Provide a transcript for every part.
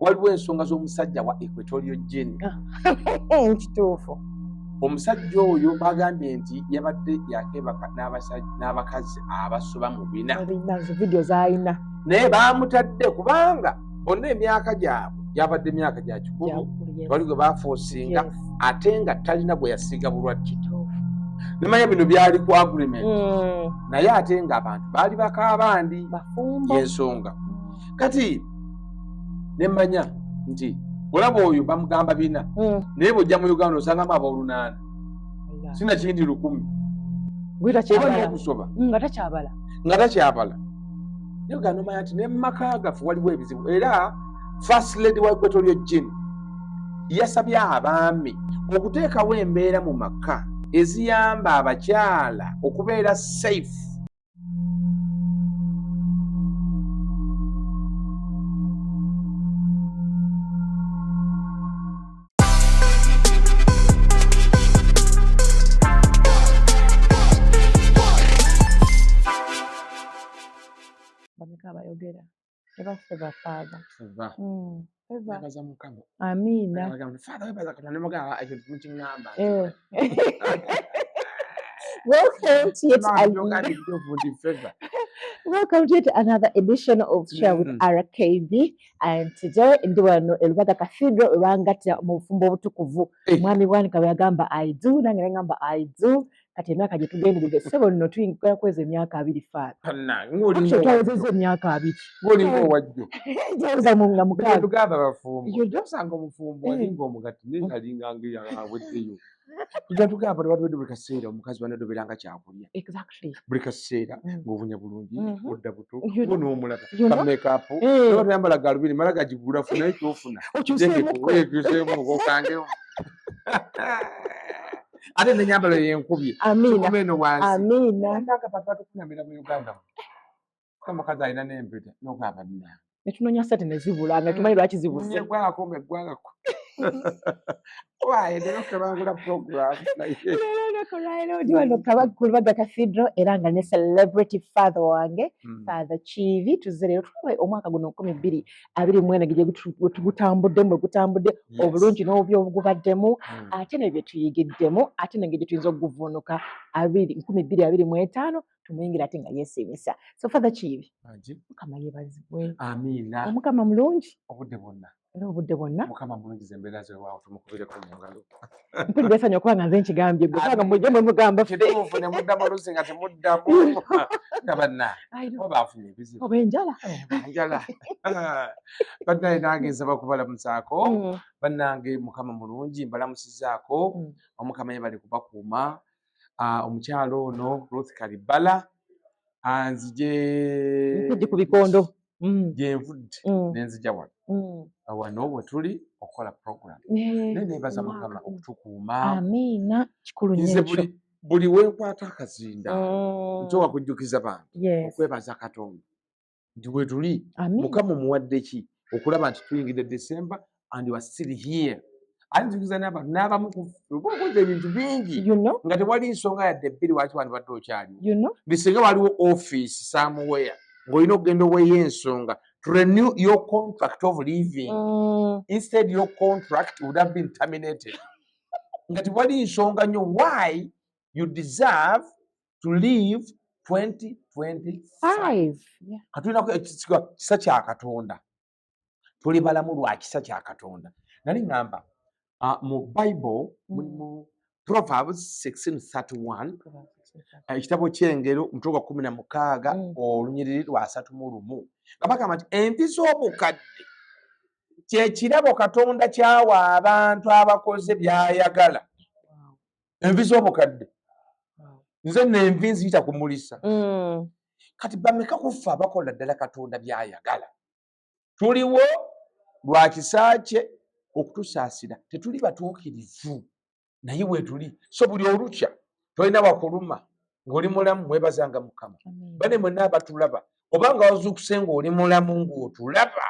waliwo ensonga z'omusajja wa Equatorial Guinea. Kituufu. Omusajja oyo bagambye nti yabadde yakebaka n'abakazi abasoba mu 4. Video z'alina. Naye baamutadde kubanga bonna emyaka gyabwe yabadde emyaka gya kikulu. Wali gwe baafoosinga ate nga talina gwe yasiiga bulwadde. Nemanya bino byali ku agreement. Naye ate nga abantu baali bakaabandi y'ensonga. Kati nemanya nti olaba oyo bamugamba 4 naye bw'ojja mu Uganda osangamu aba8. Sina kindi 10. Nga takyabala. Naye gano omanya nti ne mu maka gaffe waliwo ebizibu. Era First Lady wa Equatorial Guinea yasabye abaami okuteekawo embeera mu maka eziyamba abakyala okubeera safe. Bayogera. Eba Father. Nebaza Mukama. Amina. Father webaza Katonda nemugamba ekintu mukingamba. Welcome to yet another edition of Share with RKB, and today ndi wano Elubada Cathedral ebangatira mu bufumbo obutukuvu. Mwami bwanika byagamba I do nange ngamba I do. Kati emyaka gye tugendedde ssebo nno tuyingira kweza emyaka 2 Father. Twawezezza emyaka 2. Ng'olinga owajjo. Njawuza nga mugamba. Tugamba bafumbo. Osanga omufumbo alinga omugati naye alinga ng'aweddeyo. Tugamba tewaliwo buli kaseera omukazi wanadoberanga kyakulya. Exactly. Buli kaseera ng'obunya bulungi, odda buto, n'omulaba. Ka make-up, oba toyambala galubindi mala gagigula funa ekyofuna. Okyuseemu okangewo. Ate n'ennyambalo y'enkubye. Amina. Kumeno wansi. Amina. N'akapapula tukunamira mu Uganda. Omukazi alina n'empeta n'ogamba nna. Ne tunoonya ssente ne zibula nga tumanyi lwaki zibuse. Eggwangako. Why? They don't have a program. Kulubada Cathedral era nga ne celebrity father wange Father Chivi tuzere omwaka guno 2024 gije gutambudde obulungi n'obubi obugubaddemu ate ne bye tuyigiddemu ate ne gye tuyinza okuvunuka 2025 tumuyingira ate nga yesimisa. So Father Chivi Mukama yeebazibwe. Amina. Omukama mulungi obudde bwonna. Obudde bwonna Mukama mulungi embeera ze waawo tumukubireko mu ngalo. Mpulira essanyu okuba nga nze nkigambye gwe kubanga mujje mwe mugamba ffe. Kituufu ne muddamu oluusi nga temuddamu. Nga banna oba bafunye ebizibu. Oba enjala. Enjala. Bannange nange nsaba kubalamusaako. Bannange Mukama mulungi mbalamusizaako. Omukama yebale kubakuuma. Omukyalo ono Ruth Kalibala anzije ku bikondo. Gyenvudde nenzija wano we tuli okukola program. Nebaza Mukama okutukuuma. Amina. Kikulu nnyo ekyo. Buli wenkwata akazinda nsobola kujjukiza bantu okwebaza Katonda nti we tuli Mukama omuwadde ki okulaba nti tuyingidde December and you are still here. Anjukiza n'abantu n'abamu kukoze ebintu bingi nga tewali nsonga yadde bbiri waki wandibadde okyaliwo. Bisinga waliwo office somewhere ng'olina okugenda oweeyo ensonga to renew your contract of living. Instead your contract would have been terminated. Nga tewali nsonga nnyo why you deserve to live 2025. Katulina kisa kya Katonda. Tuli balamu lwa kisa kya Katonda. Nali ngamba mu Bible mulimu Proverbs 16:31 ekitabo ky'engero omutwe gwa 16 olunyiriri lwa 31 nga bagamba nti envi z'obukadde kye kirabo Katonda kyawa abantu abakoze by'ayagala. Envi z'obukadde nze n'envi nziyita kumulisa. Kati bameka kufa abakola ddala Katonda by'ayagala. Tuliwo lwa kisa kye okutusaasira. Tetuli batuukirivu naye we tuli. So buli olukya tolina wakuluma ng'oli mulamu mwebazanga Mukama. Bane mwenna abatulaba obanga wazuukuse ng'oli mulamu ng'otulaba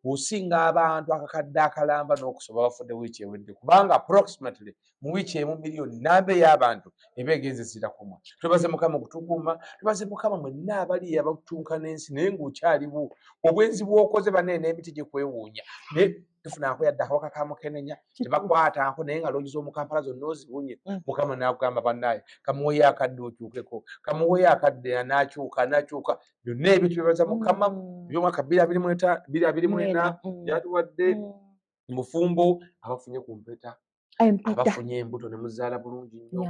osinga abantu akakadde akalamba n'okusoba bafudde wiiki ewedde kubanga approximately mu wiiki emu miliyoni namba ey'abantu eba egenze zira kumwa. Twebaze Mukama okutukuuma, twebaze Mukama mwenna abali abatuuka n'ensi naye ng'okyaliwo obwenzi bw'okoze banne n'emiti gye kwewuunya naye tufunaako yadde akawaka ka mukenenya tebakwataako naye nga loogi z'omukampala zonna ozibunye. Mukama n'agamba bannaaye kamuweeyo akadde okyukeko, kamuweeyo akadde n'akyuka byonna ebyo twebaza Mukama by'omwaka 2024 byatuwadde mu bufumbo abafunye ku mpeta abafunye embuto ne muzaala bulungi nnyo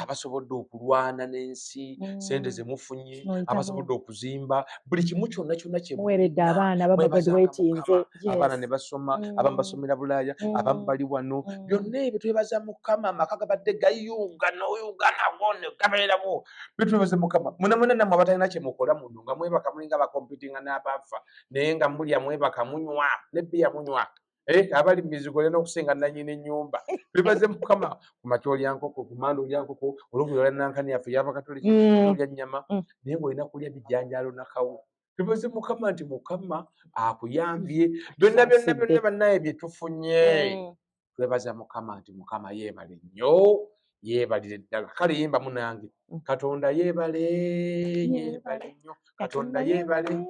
abasobodde okulwana n'ensi sente ze mufunye abasobodde okuzimba buli kimu kyonna muweredde abaana babagraduatinze abaana ne basoma abamu basomera Bulaaya abamu bali wano byonna ebyo twebaza Mukama amaka gabadde gayunga n'oyunga nago ne gabeerawo bitwebaze Mukama muna nammwe abatalina kye mukola munno nga mwebaka mulinga bakompitinga n'abafa naye nga mulya mwebaka munywa nebbiya munywa abali mizigo lena okusinga nannyini ennyumba twebaze Mukama ku makya olya nkoko ku manda olya nkoko olwogula olya nankani yaffe y'abakatoliki olya nnyama naye ng'olina kulya bijanjaalo nakawo. Twebaze Mukama nti Mukama akuyambye byonna bannaye bye tufunye twebaza Mukama nti Mukama yeebale nnyo yeebalire ddala. Kale yemba munange Katonda yeebale nnyo Katonda yeebale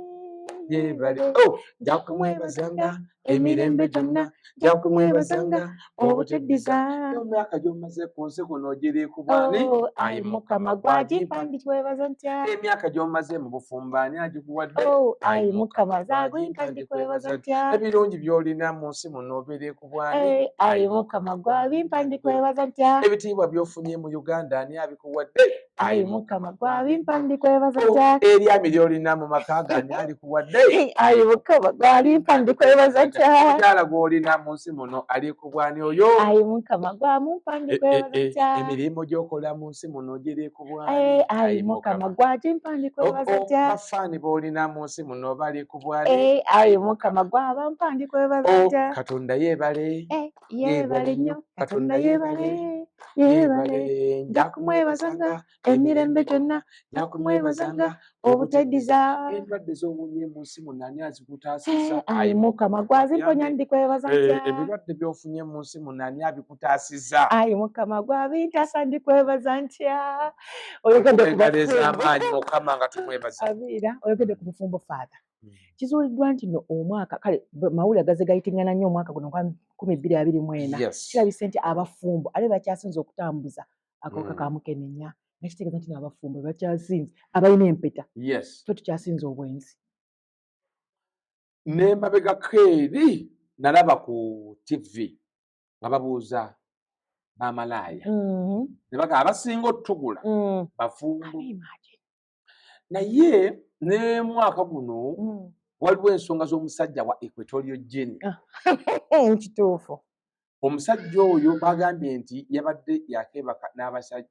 njakumwebazanga emirembe gyonna njakumwebazanga obuteddiza emyaka gy'omaze ku nsi kuno giri ku bwani ayi Mukama gwagimpa ndikwebaza ntya emyaka gy'omaze mu bufumbo ani agikuwadde ayi Mukama zagwimpa ndikwebaza ntya ebirungi by'olina mu nsi muno biri ku bwani ayi Mukama gwabimpa ndikwebaza ntya ebitiibwa by'ofunye mu Uganda ani abikuwadde ayi Mukama gwabimpa ndikwebaza ntya eryami ly'olina mu maka gani alikuwadde ayi Mukama gwabimpa ndikwebaza ntya omukyala gw'olina mu nsi muno ali ku bwani oyo ayi Mukama gwamumpa ndikwebaza ntya emirimu gy'okola mu nsi muno giri ku bwani ayi Mukama gwagimpa ndikwebaza ntya bafaani b'olina mu nsi muno bali ku bwani ayi Mukama gwabampa ndikwebaza ntya Katonda yeebale yeebale nnyo Katonda yeebale njakumwebazanga emirembe gyonna njakumwebazanga obuteddiza endwadde z'obunye mu nsi muno ani azikutaasiza ayi Mukama gwazimponya ndikwebaza ntya ebirwadde by'ofunye mu nsi muno ani abikutaasiza ayi Mukama gwabintaasa ndikwebaza ntya oyogedde ku amaanyi Mukama nga tumwebaza oyogedde ku bufumbo Father kizuuliddwa nti no omwaka kale mawulire gaze gayitingana nnyo omwaka guno gwa 2024 kirabise nti abafumbo ale bakyasinze okutambuza akawuka ka mukenenya nakitegeeza nti n'abafumbo bakyasinze abalina empeta so tukyasinze obwenzi n'emabega keeri nalaba ku TV nga babuuza bamalaaya ne baga abasinga otugula bafumbo naye ne mwaka guno waliwo ensonga z'omusajja wa Equatorial Guinea kituufu omusajja oyo bagambye nti yabadde yakebaka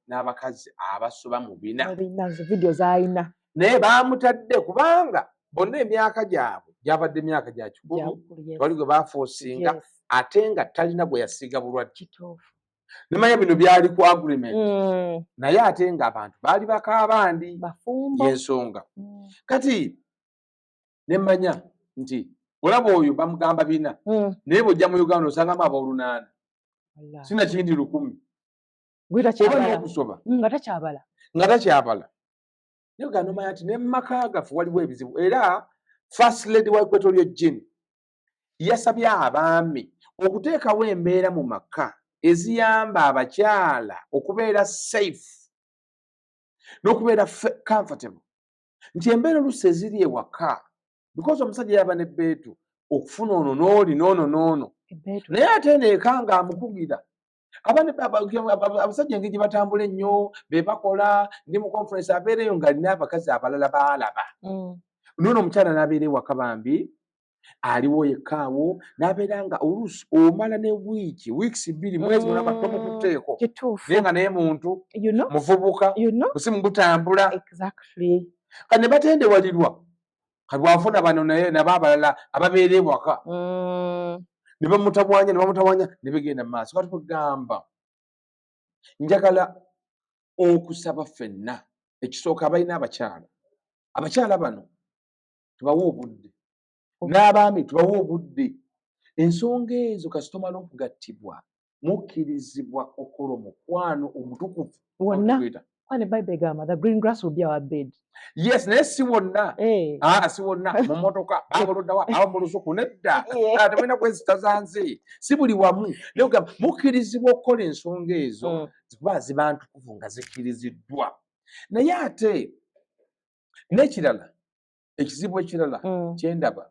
n'abakazi abasoba mu 4 video z'alina naye baamutadde kubanga bonna emyaka gyabwe gyabadde emyaka gya kikulu wali gwe baafoosinga ate nga talina gwe yasiiga bulwadde nemanya bino byali ku agreement naye ate nga abantu baali bakaabandi y'ensonga kati nemanya nti olaba oyo bamugamba 4 naye bw'ojja mu Uganda osangamu aba8 sina kindi 100 oba n'okusoba nga takyabala naye gano nomanya nti ne mumaka gaffe waliwo ebizibu era First Lady wa Equatorial Guinea yasabye abaami okuteekawo embeera mu maka eziyamba abakyala okubeera safe n'okubeera comfortable nti embeera oluusi eziri ewaka because omusajja yaba n'ebbeetu okufuna ono n'oli n'ono naye ate neeka ng'amukugira abasajja engeri gye batambula ennyo be bakola ndi mu conference abeereyo ng'alina abakazi abalala baalaba noono omukyala n'abeera ewaka bambi aliwo yekaawo n'abeera nga oluusi omala ne weeks 2 mwezi mulamba tomukutteeko naye nga naye muntu muvubuka busimu butambula kati ne batendewalirwa kati bwafuna bano naye nabo abalala ababeera ewaka ne bamutabwanya ne bigenda mu maaso kati kugamba njagala okusaba ffenna ekisooka abalina abakyala bano tubawe obudde n'abaami tubawe obudde. Ensonga ezo kasita omala okugattibwa mukkirizibwa okukola omukwano omutukuvu wonna kwani Bible egamba the green grass will be our bed. Yes, naye si wonna. Si wonna mu mmotoka abaluddawa aba mu lusuku nedda temulina kwezita za nsi si buli wamu naye ogamba mukkirizibwa okukola ensonga ezo zikuba ziba ntukuvu nga zikkiriziddwa. Naye ate n'ekirala ekizibu ekirala kyendaba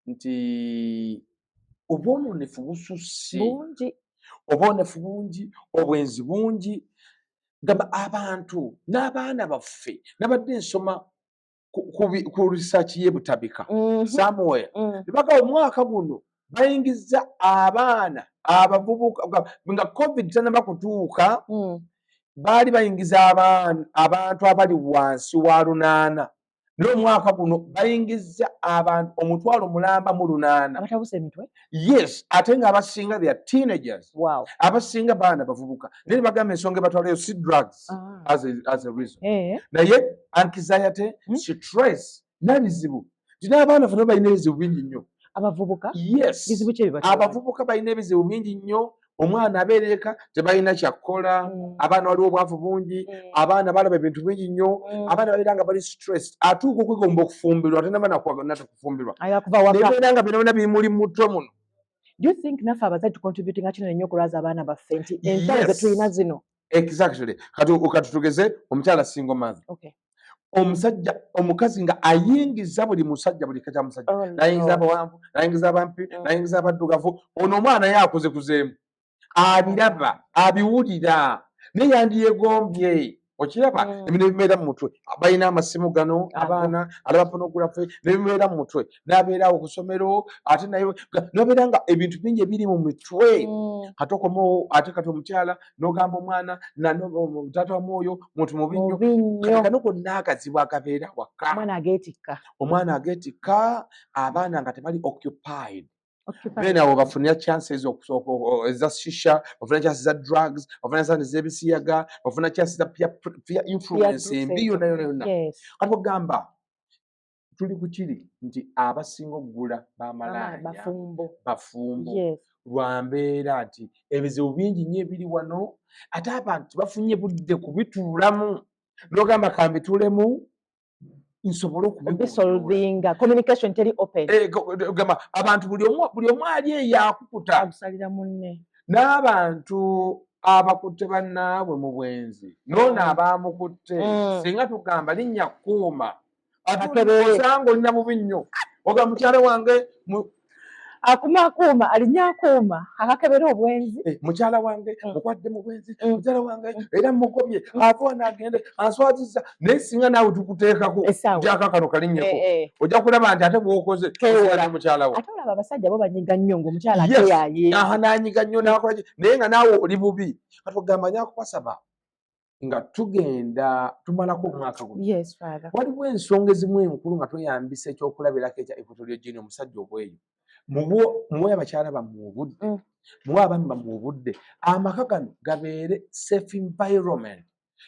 nti obwononefu bususse obwonefu bungi obwenzi bungi gamba abantu n'abaana baffe nabadde nsoma ku research y'ebutabika somewhere nebaga omwaka guno bayingiza abaana abavubuka nga covid tanaba kutuuka baali bayingiza abantu abali wansi wa 8 n'omwaka guno bayingiza abantu 1,800 abatabuse emitwe. Yes, ate nga abasinga they are teenagers. Wow. Abasinga baana bavubuka naye bagamba ensonga batwalayo si drugs as a reason naye anxiety stress n'ebizibu n'abaana fano balina ebizibu bingi nnyo abavubuka. Yes, bizibu ki ebibatwala? Abavubuka balina ebizibu bingi nnyo. Omwana abeera eka tebalina kyakukola, abaana waliwo obwavu bungi, abaana balaba ebintu bingi nnyo, abaana babeera nga bali stressed, atuuka okwegomba okufumbirwa ate naba nakufumbirwa nebeera nga byonna bimuli mu mutwe muno. Do you think naffe abazadde tucontributinga kinene nnyo okulwaza abaana baffe nti ensawo ze tulina zino? Exactly. Kati tugeze omukyala single mother. Omusajja omukazi nga ayingiza buli musajja buli kajja musajja nayingiza abawanvu nayingiza abampi nayingiza abaddugavu ono omwana yakoze kuzeemu abiraba abiwulira naye yandiyegombye okiraba ebintu ebibeera mu mutwe balina amasimu gano abaana alaba pornography nebibeera mu mutwe nabeerawo ku ssomero ate naye nabeera nga ebintu bingi ebiri mu mitwe ate okomawo ate kati omukyala n'ogamba omwana taata wa mwoyo muntu mubi nnyo kano konna akazibu akabeera waka omwana ageetikka abaana nga tebali occupied beena abo bafunira chances eza shisha bafuna chances za drugs bafuna chances z'ebisiyaga bafuna chances za peer influence embi yonna kati ogamba tuli ku kiri nti abasinga okugula bamalaaya bafumbo lwa mbeera nti ebizibu bingi nnyo ebiri wano ate abantu bafunye budde kubituulamu n'ogamba kambituulemu nsobole okubisolvinga communication teri open gamba abantu buli omu ali eyakukuta agusalira munne n'abantu abakutte bannaabwe mu bwenzi noono abaamukutte singa tugamba linnya kuuma osanga olina mubi nnyo ogamba mukyala wange akuuma alinya akuuma akakebera obwenzi mukyala wange mukwadde mu bwenzi mukyala wange era mugobye ava n'agende answaziza naye singa naawe tukuteekako gyaka kano kalinnyeko ojja kulaba nti ate bw'okoze mukyala wo ate olaba abasajja bo banyiga nnyo ng'omukyala ate yaye n'anyiga nnyo n'akola naye nga naawe oli bubi kati ogamba nyakubasaba nga tugenda tumalako omwaka guno waliwo ensonga ezimu enkulu nga tweyambisa ekyokulabirako ekya Equatorial Guinea omusajja obweyo muwe abakyala bammwe obudde muwe abaami bammwe obudde amaka gano gabeere safe environment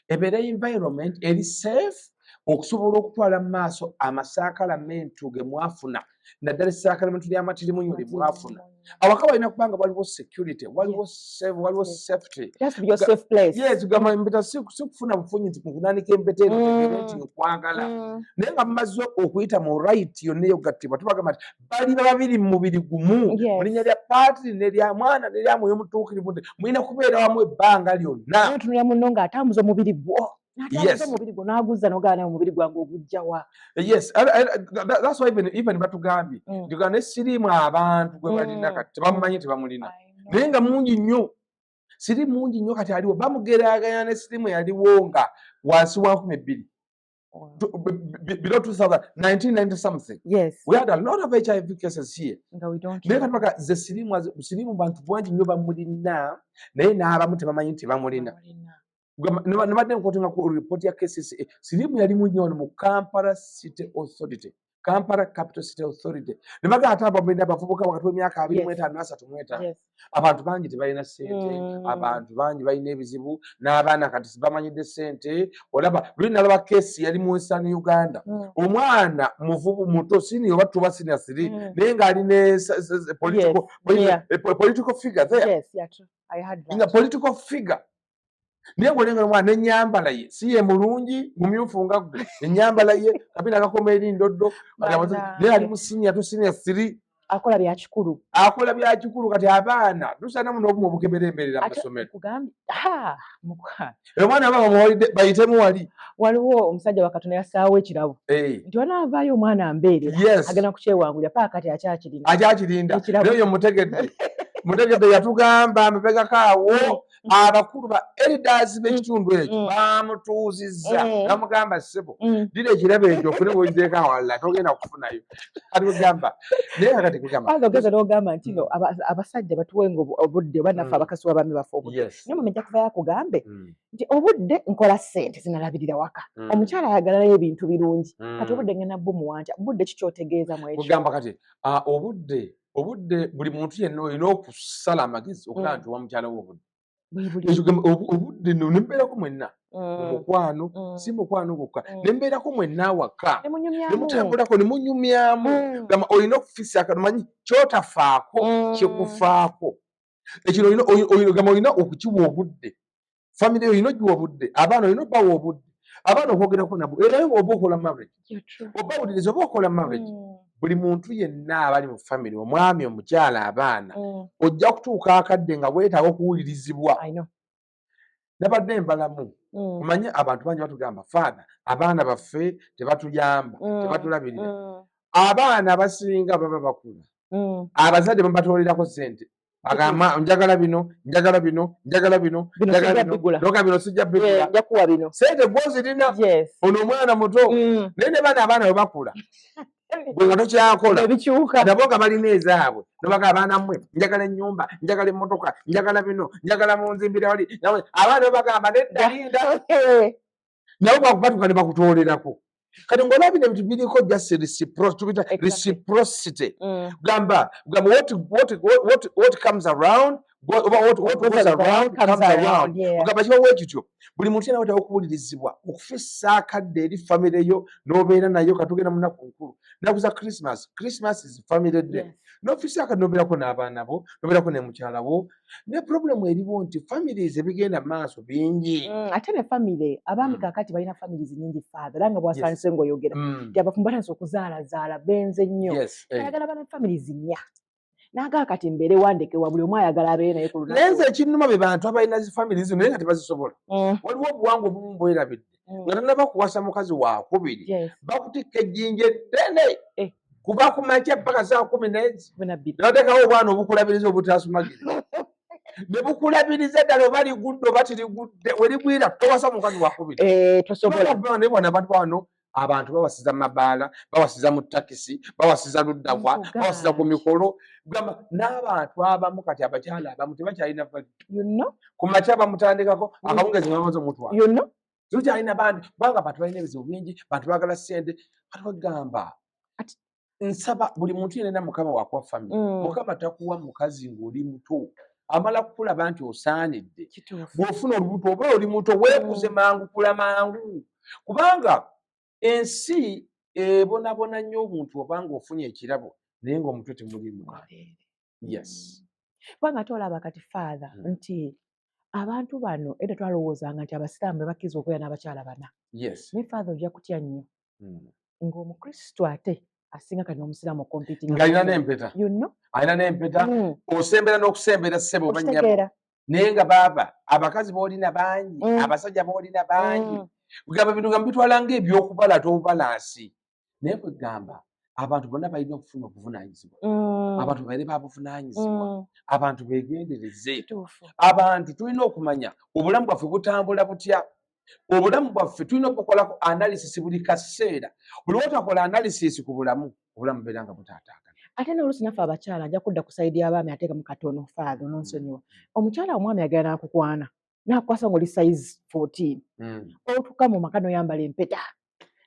ebeere environment eri safe okusobola okutwala mu maaso amasakalamentu ge mwafuna naddala essakalamentu ly'amatirimu nyo lye mwafuna awaka balina kubanga waliwo security waliwo safety gamba empeta sikufuna bufunyi nti mukunanika empeta eno tegere nti nkwagala naye nga mumaze okuyita mu right yonna eyogattibwa tubagamba nti baliba babiri mu mubiri gumu mu linnya lya patiri nerya mwana nerya mwoyo omutuukirivu nti mulina kubeera wamu ebbanga lyonna tunulira munno ng'atambuza omubiri gwo omubiri gwo n'aguzza n'ogaana omubiri gwange ogujjawa. Yes, that's why even batugambye ndigana esirimu abantu gwe balina kati tebamumanyi tebamulina naye nga mungi nnyo sirimu mungi nnyo kati aliwo bamugeraganya n'esirimu yaliwo nga wansi wa 2,000 below 1990 something. Yes, we had a lot of HIV cases here. Naye kati baga ze sirimu bantu bangi nnyo bamulina naye n'abamu tebamanyi nti bamulina. Nabadde nkotinga ku report ya cases sirimu yali mu nnyo mu Kampala City Authority Kampala Capital City Authority ne bagamba ate abo benda abavubuka wakati w'emyaka 25 Yes. abantu bangi tebalina ssente abantu bangi balina ebizibu n'abaana kati bamanyidde ssente olaba luli nalaba keesi yali mu Western Uganda omwana muvubu muto senior oba tuba senior 3 naye ng'ali ne political figure there. Yes, yeah, true. I heard that. Nga political figure naye ng'olenga omwana n'ennyambala ye si ye mulungi mumyufu nga gwe ennyambala ye kapina akakoma erindoddo naye ali mu senior to senior 3 akola bya kikulu kati abaana tusana muno obumu obukeberemberera mu ssomero omwana bamuwalidde bayitemu wali waliwo omusajja wa Katonda yasaawo ekirabo nti wanaavaayo omwana ambeerera agenda kukyewangulira paka kati akyakirinda naye oyo mutegedde yatugamba amabegako awo abakulu ba elders b'ekitundu ekyo bamutuuzizza bamugamba ssebo dira ekirabo ekyo ofune bwogiteeka awalala togenda kufunayo atugamba naye akati kugamba ogeza n'ogamba nti no abasajja batuwenga obudde bannaffe abakasi wabami bafe obudde naye mumejja kuvayo akugambe nti obudde nkola ssente zinalabirira waka omukyala ayagalanayo ebintu birungi kati obudde ngenda bumuwanja obudde kikyotegeeza mu ekyo kugamba kati obudde buli muntu yenna olina okusala amagezi okulaba nti owa mukyala w'obudde obudde no nembeerako mwenna mukwano si mukwano gwokka nembeerako mwenna awaka nemutambulako nemunyumyamu gamba olina okufisa akamanyi kyotafaako kikufaako ekyo gamba olina okukiwa obudde famire olina ogiwa obudde abaana olina obbawa obudde abaana okwogerako nabo era oba okola marriage obawuliriza oba okola marriage buli muntu yenna abali mu famire omwami omukyala abaana ojja kutuuka akadde nga bwetaaga okuwulirizibwa nabadde mbalamu omanye abantu bangi batugamba faada abaana baffe tebatuyamba tebatulabirira abaana abasinga baba bakula abazadde babatoolerako ssente agamba njagala bino njagala bino njagala bino noga bino sijja bigula ssente gwozirina ono omwana muto naye ne abaana bwe bakula bwe nga tokyakola nabo nga balina ezaabwe nobaga abaana mmwe njagala ennyumba njagala emmotoka njagala bino njagala munzimbira wali abaana bo bagamba neddalinda nabo batuka ne bakutoolerako kati ng'olabira ebintu biriko just reciprocity gamba what comes around what goes around comes around ogamba kibawo ekityo buli muntu yena wetaawo okuwulirizibwa okufissa akadde eri famire yo n'obeera nayo katugenda mu nnaku nkulu nnaku za Christmas is family day n'ofissa akadde n'obeerako n'abaana bo n'obeerako ne mukyala wo ne problemu eriwo nti families ebigenda maaso bingi ate ne famire abaami kaakati balina families nyingi faatha era nga bwasanise ng'oyogera nti abafumbo batandise okuzaalazaala benze nnyo ayagala bana families nnya naga kati mbeere wandekebwa buli omu ayagala abeere naye ku lunaku lenze ekinnuma be bantu abalina zi families zino naye nga tebazisobola waliwo obuwangwa obumu bwerabidde nga tonnaba kuwasa mukazi wakubiri bakutikka ejjinja eddene kuba ku makya paka saa 12 nabateekawo obwana obukulabiriza obutaasumagira ne bukulabiriza ddala oba ligudde oba tirigudde weligwira towasa mukazi wakubiri tosobola naye bwana abantu bano abantu bawasiza mabaala bawasiza mu takisi bawasiza luddawa bawasiza ku mikolo gamba n'abantu abamu kati abakyala abamu tebakyalina ku makya bamutandikako akawungezi bamaze omutwala tukyalina bandi kubanga abantu balina ebizibu bingi bantu baagala ssente kati bagamba nsaba buli muntu yenna mukama wakuwa famire mukama takuwa mukazi ng'oli muto amala kukulaba nti osaanidde bw'ofuna olubuto oba oli muto weekuze mangu kula mangu kubanga ensi ebonabona nnyo obuntu obanga ofunye ekirabo naye ng'omutwe temulimu kubanga tolaba kati faatha nti abantu bano edda twalowoozanga nti abasiraamu be bakkiriza okubeera n'abakyala bana naye faatha ojja kutya nnyo ng'omukrisitu ate asinga kati n'omusiraamu okompitinga ng'alina n'empeta alina n'empeta osembera n'okusembera ssebo oba nnyabo naye nga baaba abakazi boolina bangi abasajja boolina bangi kugamba bintu nga mbitwala ng'ebyokubala tobubalansi naye kwegamba abantu bonna balina okufuna obuvunaanyizibwa abantu baire babuvunaanyizibwa abantu begendereze abantu tulina okumanya obulamu bwaffe butambula butya obulamu bwaffe tulina okukolako analysis buli kaseera buli wotakola analysis ku bulamu obulamu beera nga butaataagana ate n'oluusi naffe abakyala nja kudda ku sayidi y'abaami ateekamu katono faatha nonsonyiwa omukyala omwami agenda nakukwana nakukwasa ng'oli size 14 otuuka mu maka n'oyambala empeta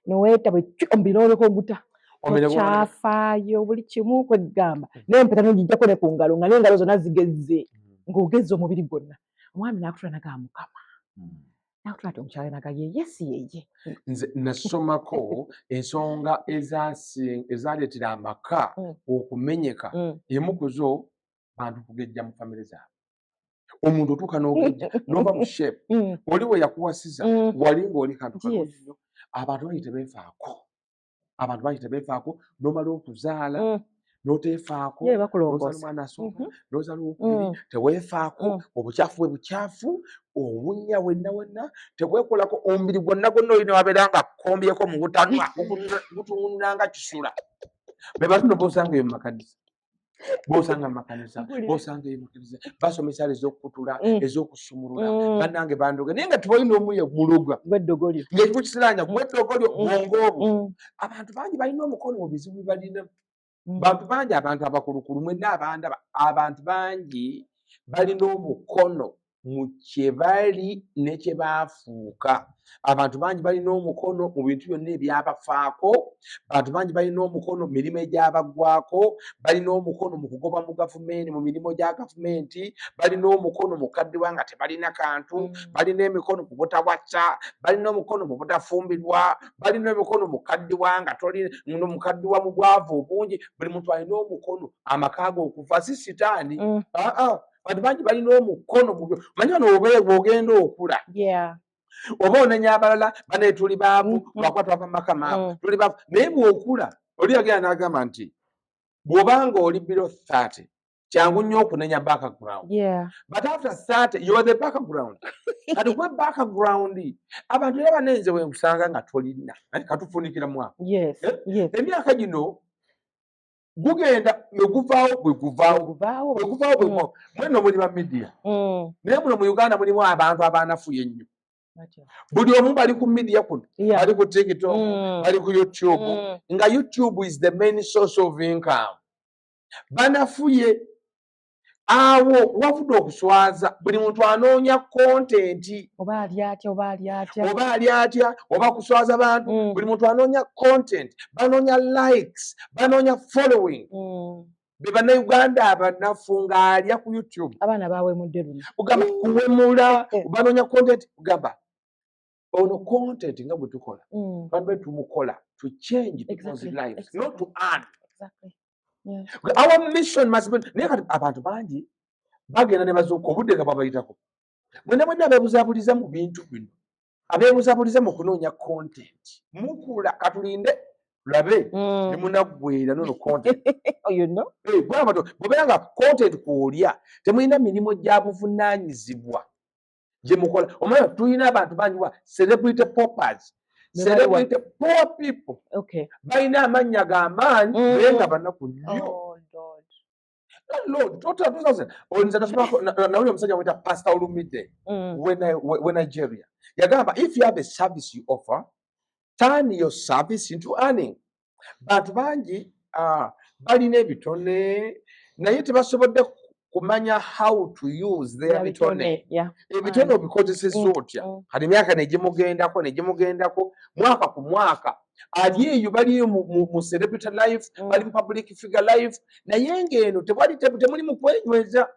noweeta bwe omubiri oleka oguta okyafaayo buli kimu kwegamba n'empeta n'ogijjako ne ku ngalo nga n'engalo zonna zigezze ng'ogezza omubiri gwonna omwami n'akutula nagaa mukama n'akutula ati omukyala naga yeye si yeye. Nze nasomako ensonga ezaleetera amaka okumenyeka emu ku zo bantu kugejja mu famire zaabwe. Omuntu otuuka n'ogejja n'oba mu shape oli we yakuwasiza wali ng'oli kantu katonyo abantu baali tebeefaako n'omala okuzaala n'oteefaako n'ozaala omwana asooka n'ozaala owokubiri teweefaako obukyafu bwe bukyafu obunnya wenna teweekolako omubiri gwonna olina wabeera nga kkombyeko mu butanwa gutunula nga kisula. Be batuno b'osanga eyo mu makanisa b'osanga mu makanisa b'osanga eyo mu makanisa basomesa ez'okutula ez'okusumulula bannange bandoge naye nga tebalina omuye muluga gw'eddogolyo ng'ekikukisiranya gw'eddogolyo bwongo obwo. Abantu bangi balina omukono mu bizibu bye balina. Bantu bangi abantu abakulukulu mwenna abandaba abantu bangi balina omukono mu kye bali ne kye baafuuka. Abantu bangi balina omukono mu bintu byonna ebyabafaako. Abantu bangi balina omukono mu mirimu egyabagwako. Balina omukono mu kugoba mu gavumenti mu mirimu gya gavumenti. Balina omukono mu kaddiwa nga tebalina kantu. Balina emikono mu butawasa. Balina omukono mu butafumbirwa. Balina emikono mu kaddiwa nga toli mu kaddiwa mu bwavu obungi. Buli muntu alina omukono amaka ge okufa si sitaani. Abantu bangi balina omukono mu byo. Manyi wano bw'ogenda okula oba onenya abalala bane tuli baavu lwakuba twava mu maka maavu tuli baavu naye bw'okula oli yagenda n'agamba nti bw'obanga oli below 30 kyangu nnyo okunenya background. But after 30 you are the background. Kati kwe background abantu era banenze we nkusanga nga tolina katufunikira mwaka emyaka gino gugenda neguvaawo bwe guvaawo mweno muli ba media naye muno mu Uganda mulimu abantu abanafuye ennyo. Buli omu bali ku media kuno bali ku TikTok bali ku YouTube nga YouTube is the main source of income. Banafuye awo wavudde okuswaza buli muntu anoonya content oba ali atya oba kuswaza bantu buli muntu anoonya content banoonya likes banoonya following. Be bannayuganda abanafu ng'alya ku YouTube abaana bawemudde luno ugamba kuwemula banoonya content ugamba ono content nga bwe tukola twalibe tumukola to change people's lives not to earn. Our mission must be naye kati abantu bangi bagenda ne bazuuka obudde nga babayitako mwenna abeebuzaabuliza mu bintu bino abeebuzaabuliza mu kunoonya content mukula katulinde labe ne munaggweera nono content bw'obeera nga content kw'olya temulina mirimu gya buvunaanyizibwa gye mukola. Omanya tulina abantu bangi wa celebrity poppers celebrity poor people balina amannya g'amaanyi naye nga banaku nnyo. Nawulira omusajja wayita Pastor Olumide we Nigeria yagamba if you have a service you offer turn your service into earning. Bantu bangi balina ebitone naye tebasobodde kumanya how to use their bitone. Ebitone obikozesezza otya kati emyaka negimugendako mwaka ku mwaka ali eyo bali mu celebrity life bali mu public figure life naye ng'eno temuli mu kwenyweza.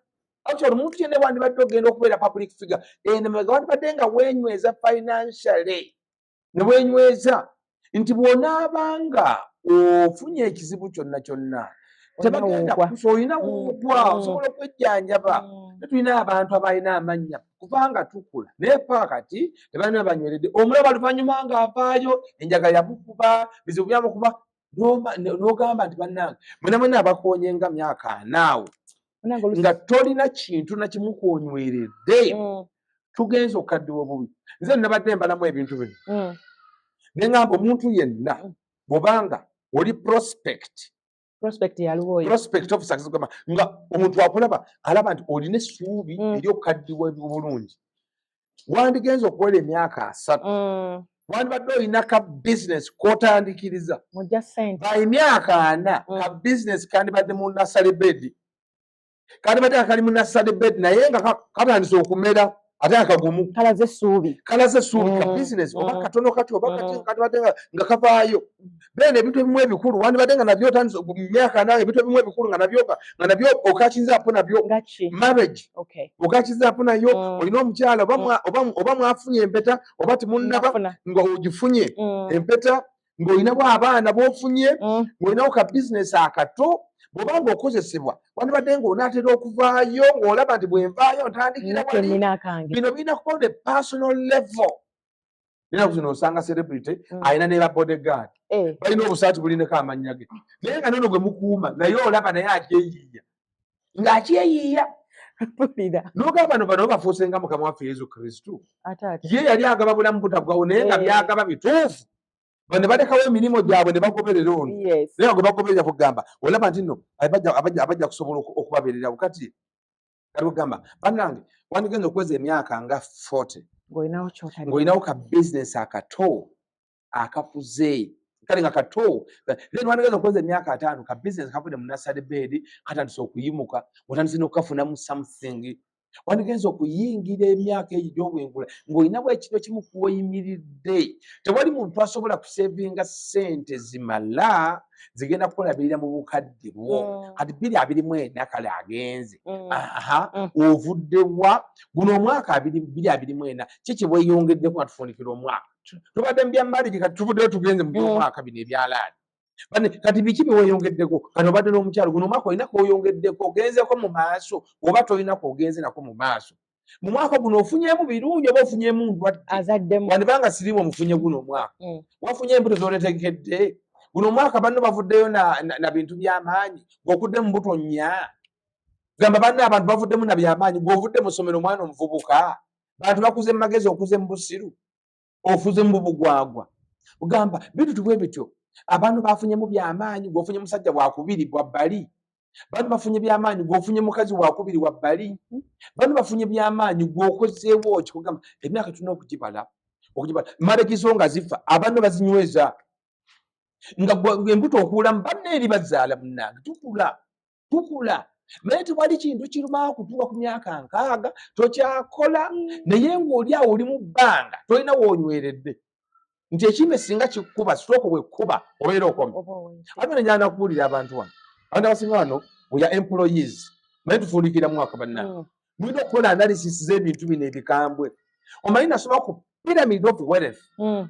Actually omuntu yenna wandibadde ogenda okubeera public figure eno wandibadde nga weenyweza financially ne weenyweza nti bw'onaabanga ofunye ekizibu kyonna tebagenda olina wugwa osobola okwejjanjaba. Tulina abantu abalina amannya kubanga tukula naye paka kati tebalina banyweredde omulaba luvannyuma ng'avaayo enjaga yamukuba bizibu byamukuba n'ogamba nti bannange mwenna abakoonye nga myaka 4 nga tolina kintu na kimu kwonyweredde tugenza okukaddiwa obubi. Nze nabadde mbalamu ebintu bino ne ngamba omuntu yenna bw'obanga oli prospect of success nga omuntu akulaba alaba nti olina essuubi ery'okukaddiwa obulungi wandigenza okuwera emyaka 3 wandibadde olina ka business k'otandikiriza by emyaka 4 ka business kandibadde mu nasale bed kandibadde kali mu nasale bed naye nga katandise okumera ate akagumu kalaze essuubi kalaze essuubi ka Mm, business oba mm, katono kati oba mm. kati katibadde nga kavaayo bene ebintu ebimu ebikulu wandibadde nga nabyo otandise mu myaka nange ebintu ebimu ebikulu nga nabyo okakinzaapo nabyo nga ki marriage okay okakinzaapo nayo Mm. olina omukyala oba mwafunye empeta oba temunnaba Nafuna. nga ogifunye Mm, empeta ng'olinawo abaana b'ofunye mm. ng'olinawo ka bizinesi akato bw'oba ng'okozesebwa wandibadde ng'onaatera okuvaayo ng'olaba nti bwenvaayo ntandikira Nake wali nina akange bino birina kuba on a personal level ninaku zino osanga celebrity Mm. alina ne ba bodyguard balina obusaati bulineko amannya ge naye nga nono gwe mukuuma naye olaba naye akyeyiiya ng'akyeyiiya mpulira n'ogamba bano bafuuse nga mukama waffe yesu kristu ate ye yali agaba bulamu butaggwawo naye nga byagaba bituufu bano balekawo emirimu gyabwe ne bagoberera ono yes naye gwe bagoberera kugamba olaba nti nno abajja kusobola okubabeererawo kati kugamba bannange wandigenza okuweza emyaka nga 40 ng'olinawo kyotadde ng'olinawo ka bizinesi akato akakuze kale nga kato then wandigenza okuweza emyaka 5 ka bizinesi kavudde mu nasale bed katandise okuyimuka otandise n'okukafunamu something wandigenza okuyingira emyaka egyo gy'obwengula ng'olinawo ekintu ekimu kuweyimiridde tewali muntu asobola kusevinga ssente zimala zigenda kukolabirira mu bukadde bwo kati 2024 kale agenze ovuddewa guno omwaka 2024 kiki bweyongeddeku nga tufundikira omwaka tubadde mu byamaligi kati tuvuddeyo tugenze mu byomwaka bino ebyalaani kati biki biweyongeddeko kati obadde n'omukyalo guno omwaka olina kweyongeddeko ogenzeko mu maaso oba tolina kwogenze nako mu maaso mu mwaka guno ofunyemu birungi oba ofunyemu ndwadde azaddemu wandibanga sirimu omufunye guno omwaka wafunye embuto zoletekedde guno omwaka banno bavuddeyo na bintu by'amaanyi ng'okudde mu mbuto nnya gamba banno abantu bavuddemu na by'amaanyi ng'ovudde mu ssomero omwana omuvubuka bantu bakuze mu magezi okuze mu busiru ofuze mu bugwagwa ugamba bintu bwe bityo abantu bafunyemu by'amaanyi ng'ofunye musajja wakubiri bwa bbali bantu bafunye by'amaanyi ng'ofunye mukazi wakubiri wa bbali bantu bafunye by'amaanyi ng'okozeewo kikugamba emyaka tulina okugibala malegizo nga zifa abantu bazinyweza nga embuto okuulamu banne eri bazaala munnange tukula naye tewali kintu kirumawo kutuuka ku myaka 60 tokyakola naye ng'oli awo oli mu bbanga tolina woonyweredde nti ekimbe singa kikuba stroke bwekkuba obeera okome ate nenyana kubuulira abantu wano abantu abasinga wano weya employees naye tufuulikira mwaka bannange mulina okukola analysis z'ebintu bino ebikambwe omanyi nasoma ku pyramid of wealth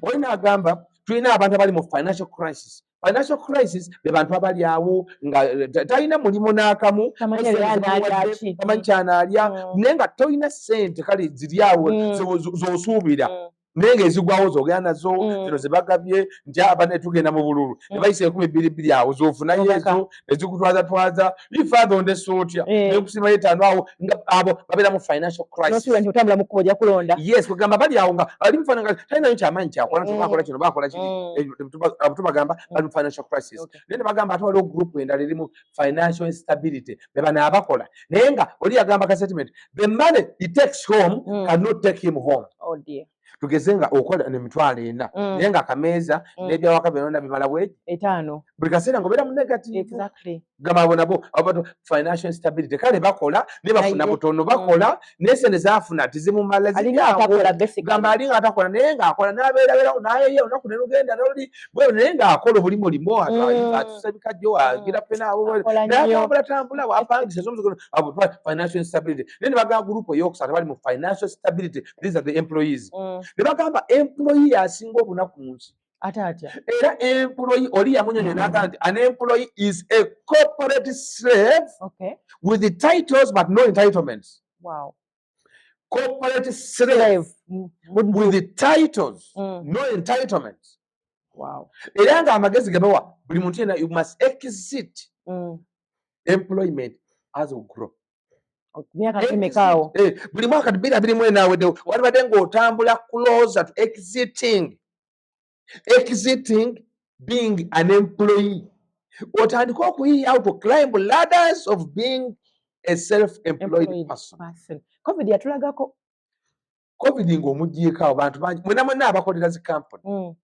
olina agamba tulina abantu abali mu financial crisis be bantu abali awo nga talina mulimu n'akamu tamanyi kyanaalya naye nga tolina ssente kale ziri awo z'osuubira naye ng'ezigwawo z'ogenda nazo zino ze bagabye nti aba ne tugenda mu bululu ne bayisa 2,200 awo z'ofunayo ezo ezikutwazatwaza ifaatha ondesa otya naye okusimayo 5 awo nga abo babeera mu financial crisis otambula mu kkubo ojja kulonda yes kugamba bali awo nga ali mufana nga talinayo kyamaanyi kyakola tubakola kino bakola kiri tubagamba bali mu financial crisis naye ne bagamba ate waliwo group endala eri mu financial instability be bano abakola naye nga oli yagamba ka statement the money he takes home cannot take him home tugeze nga okola emitwalo 4 naye nga akameeza n'ebyawaka byonna bimala bweki 5 buli kaseera ng'obeera mu negative gamba abo nabo financial instability kale bakola ne bafuna butono bakola naye sente zaafuna tizimumala gamba ali nga atakola naye ng'akola n'abeerabeerawo nayeyo olunaku ne lugenda noli naye ng'akola buli mulimo atusa bikajjo agira penaawo natambula wapangisa financial instability naye ne bagamba gurupu eyokusatu bali mu financial stability these are the employees ne bagamba employee asinga obunaku mu nsi ate atya era employee oli yamunyonyo n'agamba nti an employee is a corporate slave with the titles but no entitlements. Corporate slave with the titles no entitlements. Era nga amagezi gabawa buli muntu yena you must exit employment as you grow. Buli mwaka 2024 aweddewo walibadde ng'otambula closer to exiting being an employee. Otandika okuyiiya how to climb ladders of being a self-employed person. COVID yatulagako. COVID ng'omuggyeko awo bantu bangi mwenna abakolera zi company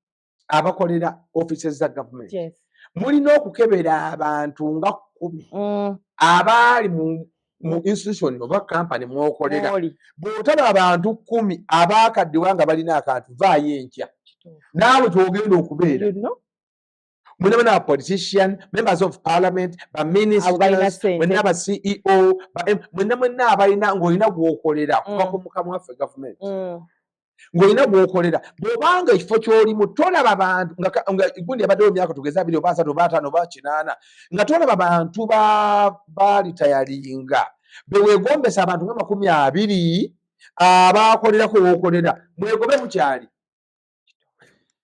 abakolera offices za government mulina okukebera abantu nga 10 abaali mu mu institution oba company mwokolera Mwoli. bw'otaba abantu 10 abaakaddiwa nga balina akantu vaayo enkya naawe twogenda okubeera You know? mwenna aba politician members of parliament Abo balina baministers ssente. mwenna aba CEO mwenna abalina ng'olina gw'okolera kuva ku mukama waffe government ng'olina gw'okolera bw'obanga ekifo ky'olimu tolaba bantu nga gundi yabaddewo emyaka tugeze 2 oba 3 oba 5 oba 8 nga tolaba bantu balitayalinga beweegombesa abantu nga 20 abaakolerako w'okolera mwegobe mukyali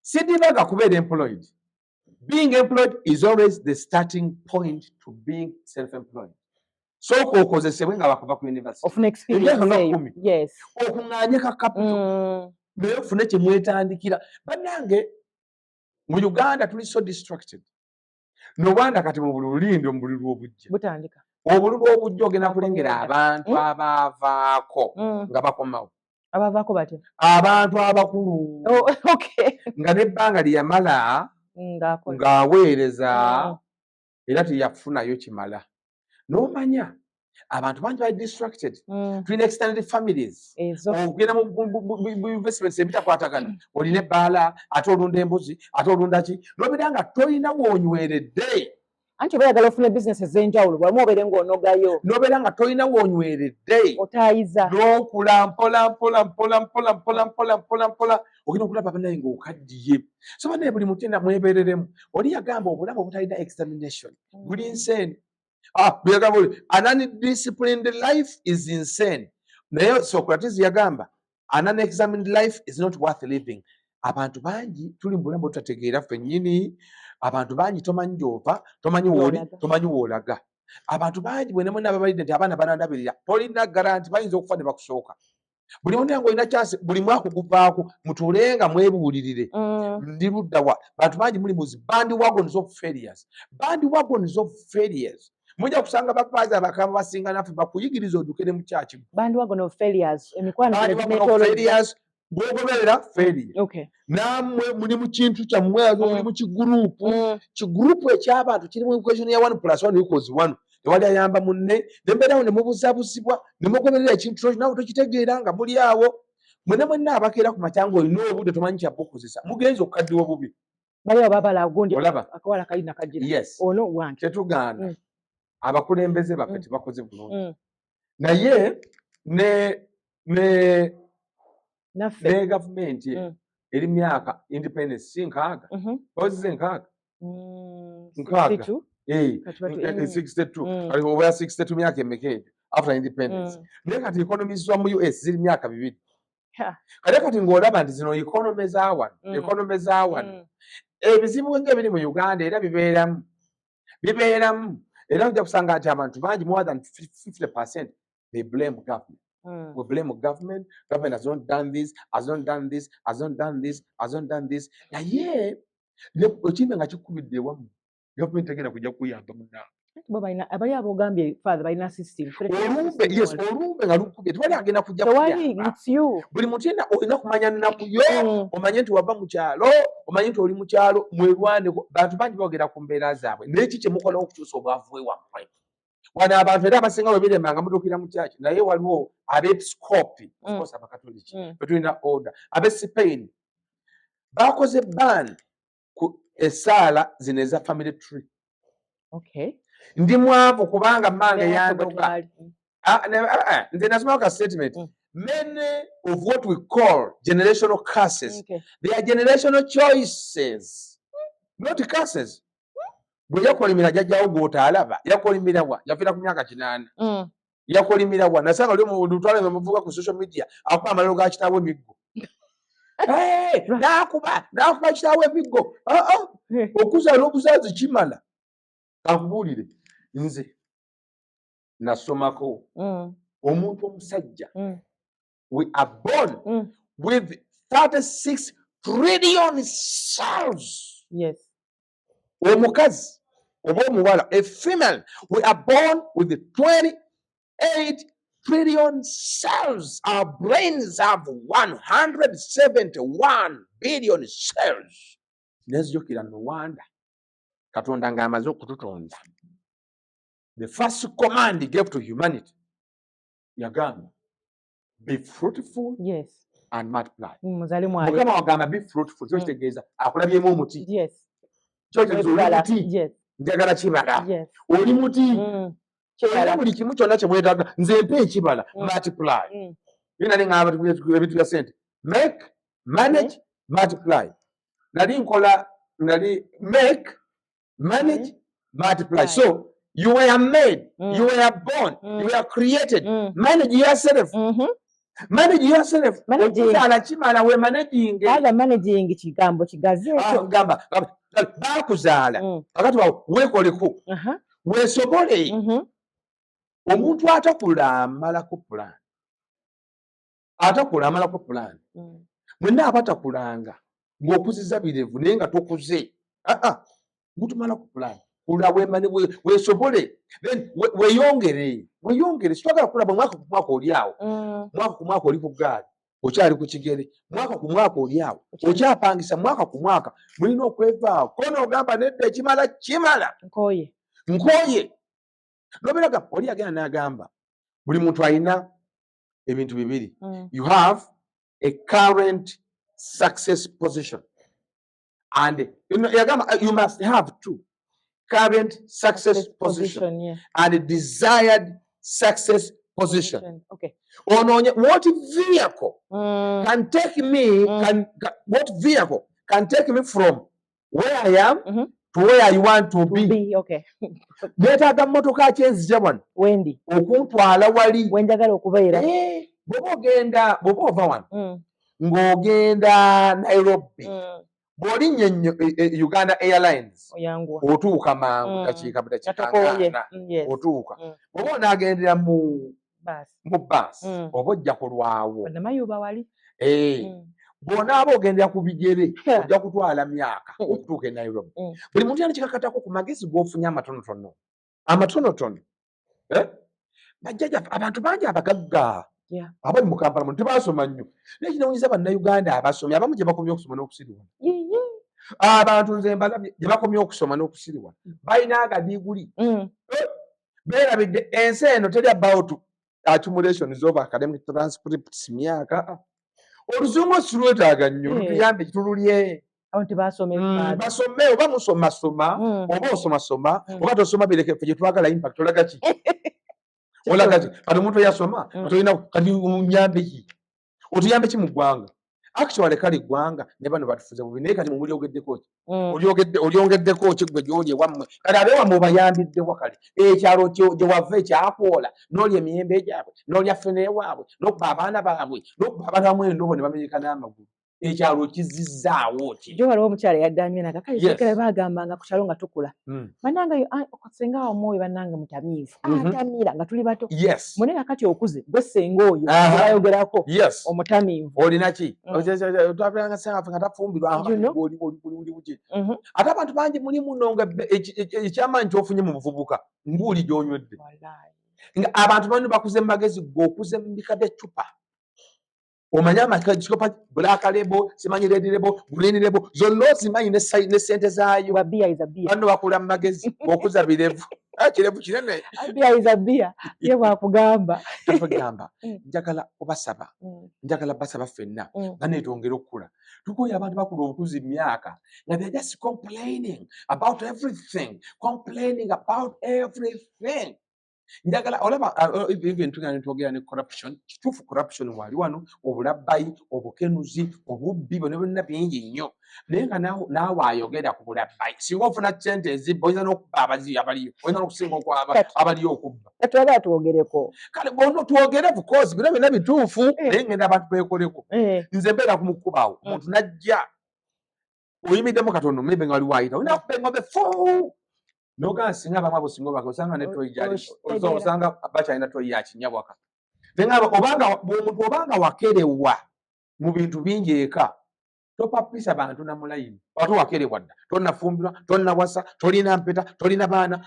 sidibaga kubeera employed. Being employed is always the starting point to being self-employed. So okozesebwe nga bakuva ku university Of an experience. Emyaka nga eh, 10. Yes. okuŋŋaanyeka capital naye ofune kye mwetandikira bannange mu Uganda tuli so distracted nobanda kati mu buli lulindo mu bululu obujja Butandika. obululu obujja ogenda kulengera abantu abaavaako nga bakomawo Abavaako batya? abantu abakulu Oh, okay. nga n'ebbanga lye yamala Ng'akola. ng'aweereza era teyafunayo kimala n'omanya abantu bangi bali distracted tulina extended families Ezo. ogenda mu investments ebitakwatagana olina ebbaala ate olunda embuzi ate olunda ki n'obeera nga tolina woonyweredde Anti oba oyagala ofuna bizinesi ez'enjawulo bw'amu obeere ng'onogayo n'obeera nga tolina woonyweredde otaayiza. n'okula mpola ogenda okulaba banaye ng'okaddiye so banaye buli mutenda mwebeereremu oli yagamba obulamu obutalina examination buli insane bweyagamba oli an undisciplined life is insane naye Socrates yagamba an unexamined life is not worth living. Abantu bangi tuli mu bulamu butatategeera ffennyini abantu bangi tomanyi gy'ova tomanyi w'oli tomanyi w'olaga abantu bangi mwenna ababalidde nti abaana banandabirira tolina garanti bayinza okufa ne bakusooka buli muntu yange olina chance buli mwaka okuvaako mutuulenga mwebuulirire ndi ludda wa bantu bangi muli mu zi bandwagons of failures mujja kusanga bapaazi abakaba basinga naffe bakuyigiriza oddukire mu kyaki Bandwagon of failures. Emikwano failures bw'ogoberera failure Okay. nammwe muli mu kintu kyammwe muli mu kigurupu eky'abantu kirimu equation ya 1+1=1 tewali ayamba munne nembeerawo ne mubuzabuzibwa ne mugoberera ekintu nawe tokitegeera nga muli awo mwenna abakeera ku makyanga olina obudde tomanyi kyabbukozesa mugenza okukaddiwa bubi bali ababala gundi olaba akawala kalina kajira. yes Ono wange. tetugaana abakulembeze baffe tebakoze bulungi naye ne Naffe. gavumenti eri myaka independence si 6 ozize 6 Nkaaga. 62. Kati batu- 62 oba 62 myaka emeka egyo after independence naye kati economies mu US ziri myaka 2 kati ng'olaba nti zino economy za wano ebizibu ng'ebiri mu Uganda era bibeeramu era ojja kusanga nti abantu bangi more than 50% they blame government. We blame government has not done this, naye ekimbe nga kikubidde ewamu gavumenti egenda kujja kuyamba munnaabwe Bo balina abali abogambye father balina system. olumbe nga lukubye tewali agenda kujja Tewali, kuyamba it's you. buli muntu yenna olina kumanya nnaku yo omanye nti wava mu kyalo omanye nti oli mu kyalo mwerwaneko bantu bangi boogera ku mbeera zaabwe n'eki kye mukola okukyusa obwavu bwewammwe wano abantu era abasinga bwe birema nga mutuukira mu kyaki naye waliwo abepiskopi ofcourse abakatoliki betulina order ab'e Spain bakoze ban ku essaala zino eza family tree. Okay. Ndi mwavu kubanga mmange yandoga Twali. nze nasomako ka statement many of what we call generational curses they are generational choices not curses. Bwe yakolimira jjajjawo gw'otaalaba yakolimira wa yafiira ku myaka 8 yakolimira wa nasanga oli mu lutwala muvuga ku social media akuba amaliro ga kitaawe emiggo nakuba kitaawe emiggo okuzaala obuzaazi kimala kankubuulire nze nasomako omuntu omusajja we are born with 36 trillion cells. Yes. Omukazi oba omuwala a female we are born with 28 trillion cells. Our brains have 171 billion cells. Nezijukira no wonder Katonda ng'amaze okututonda the first command he gave to humanity yagamba be fruitful Yes. and multiply. Muzale mwali. Mukama wagamba be fruitful so kitegeeza akulabyemu omuti. Yes. Kyo kitegeeza oli muti. Yes. Njagala kibala. Yes. Oli muti. Kibala. Buli kimu kyonna kye mwetaaga nze mpa ekibala multiply. Bina ne ngamba ebintu bya ssente. Make, manage, multiply. Nali make, manage, multiply. So you were made, you were born, you were created. Manage yourself. Manage yourself. Okuzaala kimala we managing. Kaga managing kigambo kigaze ekyo. Gamba bakuzaala. Kakati weekoleko. Weesobole. Omuntu atakula amalako plan. Atakula amalako plan. Mwenna abatakulanga ng'okuziza birevu naye nga tokuze. Mutumala ku plan. Kula weesobole. Then weeyongere. Sitwagala kulaba mwaka ku mwaka oli awo. Mwaka ku mwaka oli ku ggaali. Okyali ku kigere. Mwaka ku mwaka oli awo. Okyapangisa mwaka ku mwaka. Mulina okwevaawo. Kono ogamba nedda ekimala kimala. Nkooye. Noberaga oli agenda n'agamba buli muntu alina ebintu bibiri. You have a current success position. And you must have two. Current success position, yeah. And a desired success position. Okay. What vehicle can take me, what vehicle can take me from where I am to where I want to be? Okay. Beetaaga mmotoka ki enzija wano wendi okuntwala wali wenjagala okubeera. Bw'oba ova wano ng'ogenda Nairobi, bw'olinnya Uganda Airlines otuuka mangu dakiika butakikangaana otuuka. Bw'oba onaagendera mu baasi oba ojja kulwawo. Bw'onaaba ogendera ku bigere ojja kutwala myaka okutuuka e Nairobi. Buli muntu yana kikakatako ku magezi g'ofunye amatonotono. Bajjajjaffe abantu bangi abagagga abali mu Kampala muno tebaasoma nnyo. Naye kinawunyiza bannayuganda abasomye abamu gye bakomye okusoma n'okusiriwa. Abantu nze mbalabye gye bakomye okusoma n'okusiriwa balina agadiiguli. Beerabidde ensi eno teri about accumulations of academic transcripts myaka. Oluzungu silwetaaga nnyo lutuyambe tululye. Basome oba musomasoma oba osomasoma oba tosoma birekefe gye twagala impact olaga ki? Olaga ki? Kati omuntu yasoma otolina kati unyambe ki? Otuyambe ki mu ggwanga? Actually kali ggwanga ne bano batufuze bubi naye kati mumuli ogeddeko ki? Olyongeddeko ki gwe gy'oli ewammwe? Kati abeewammwe obayambiddewa kale. Ekyalo gye wava ekyakwola n'olya emiyembe gyabwe n'olya ffene ewaabwe n'okuba abaana baabwe n'okuba abaana bamwe endobo ne bamenyeka n'amagulu. Ekyalo kizizzaawo ki? Jo waliwo omukyala yaddamye naga kale kekera bagambanga ku kyalo nga tukula. Bannange senga wa mwoyo bannange mutamiivu. Atamira nga tuli bato. Mune kakati okuze gwe senga oyo bayogerako omutamiivu. Olina ki? Twabiranga senga nga tafumbirwa oli buki. Ate abantu bangi muli muno nga ekyamaanyi ky'ofunye mu buvubuka mbuuli gy'onywedde. Abantu bano bakuze mu magezi g'okuze mu bikadde cupa. Omanya amakikopa black label, simanyi red label, green label, zonna ozimanyi ne ssente zaayo. Bano bakula mu magezi okuza birevu. Kirevu kinene. Bia is a bia. Ye bwakugamba. Tafagamba. Njagala obasaba. Njagala basaba ffenna. Baneetwongera okukula. Tukoye abantu bakula obutuzi myaka. Nga they're just complaining about everything. Complaining about everything. Njagala olaba even tugane twogera ne corruption. Kituufu corruption wali wano obulabbayi obukenuzi obubbi bonna bingi nnyo naye nga naawe ayogera ku bulabbayi singa ofuna ssente ezibba oyinza n'okubba abaziyi abaliyo oyinza n'okusinga okwaba abaliyo okubba twagala twogereko kale bonna twogere of course bino byonna bituufu naye ngenda abantu beekoleko nze mbeera kumukubaawo omuntu najja oyimiddemu katono maybe nga wali waayita olina okuba engombe fuu noga singa bamwe busingo bako osanga ne toyi jali osanga bakyalina toyi ya kinyabwaka nenga obanga wakerewa mu bintu bingi eka topapisa bantu na mulayini watu wakerewa dda tonnafumbirwa tonnawasa tolina mpeta tolina baana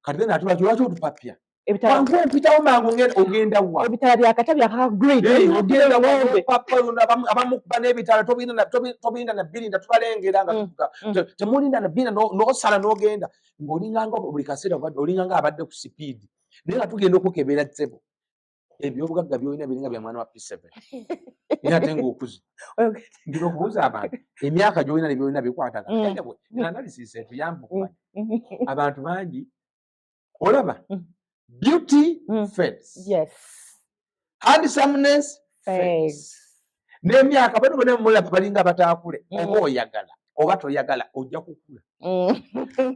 kati then atula lwaki otupapya ebitala mpitawo mangu ogenda wa ebitala byakata byaka grade ogenda wombe papa abamu kuba n'ebitala tobinda na birinda tubalengera nga temulinda na birinda n'osala n'ogenda ng'olinganga buli kaseera olinganga abadde ku sipiidi naye nga tugenda okukebera ssebo ebyobugagga byolina biringa bya mwana wa P7 era ate ng'okuze ngino okubuuza abantu emyaka gyolina ne byolina bikwataga anyway analysis etuyamba okumanya abantu bangi olaba beauty fades handsomeness fades n'emyaka bano bonna mulaba balinga abataakule oba oyagala oba toyagala ojja kukula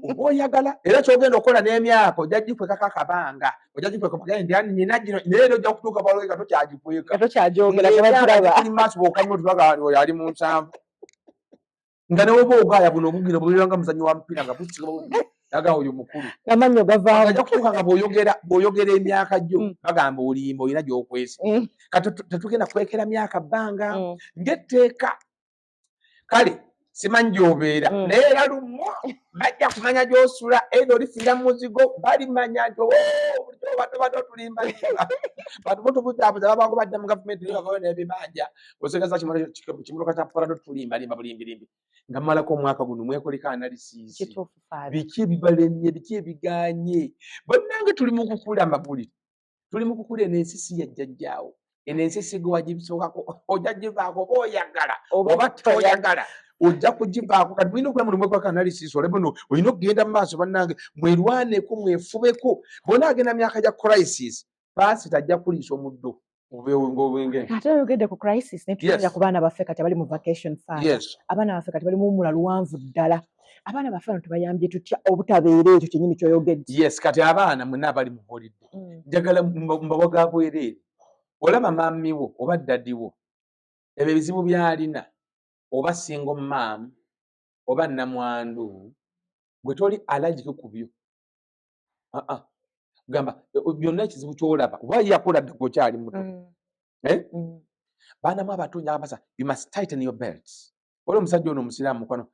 oba oyagala era kyogenda okukola n'emyaka ojja gikwekako akabanga ojja gikweka pagani ndi ani nina gino naye ojja kutuuka baloweka tokyagikweka tokuli maaso bwokamya otubaga oyo ali mu nsanvu nga ne woba ogaaya buno obugino buliranga muzannyi wa mupiira nga aga oyo mukulu amanyo gavaamu ajja kutuuka nga bw'oyogera emyaka gyo bagamba olimba olina gy'okwesa kati tetugenda kwekera myaka bbanga ng'etteeka kale simanyi gy'obeera naye era lumu bajja kumanya gy'osula era olifiira mu muzigo balimanya nti bulijjo bato tulimbalimba bantu botubuzaabuza babangu badda mu gavumenti nibavayo n'ebibanja osegaza kimuloka kya parado tulimbalimba bulimbirimbi nga mmalako omwaka guno mwekoleka analysis biki ebibalemye biki ebiganye bannange tuli mu kukula amabulire tuli mu kukula enensi si yajjajjaawo enensi si gwe wagisookako ojja givaako oba oyagala oba toyagala ojja kugivaako kati mulina okula mulimu ekoleka analysis ole buno olina okugenda mu maaso bannange mwerwaneko mwefubeko bona agenda myaka gya crisis paasi tajja kuliisa omuddo ate oyogedde ku crisis ne tutuulira ku baana baffe kati abali mu vacation fund abaana baffe kati bali mu wumula luwanvu ddala abaana baffe bano tubayambye tutya obutabeera ekyo kyennyini ky'oyogedde kati abaana mwenna abali mu holidde njagala mbawaga bwereere olaba maami wo oba ddaddi wo ebyo ebizibu by'alina oba single mom oba nnamwandu gwe toli allergic ku byo gamba byonna ekizibu ky'olaba oba yakola dda gwokyali muto baana mu abato njagambasa you must tighten your belts oli omusajja ono omusiraamu mukwano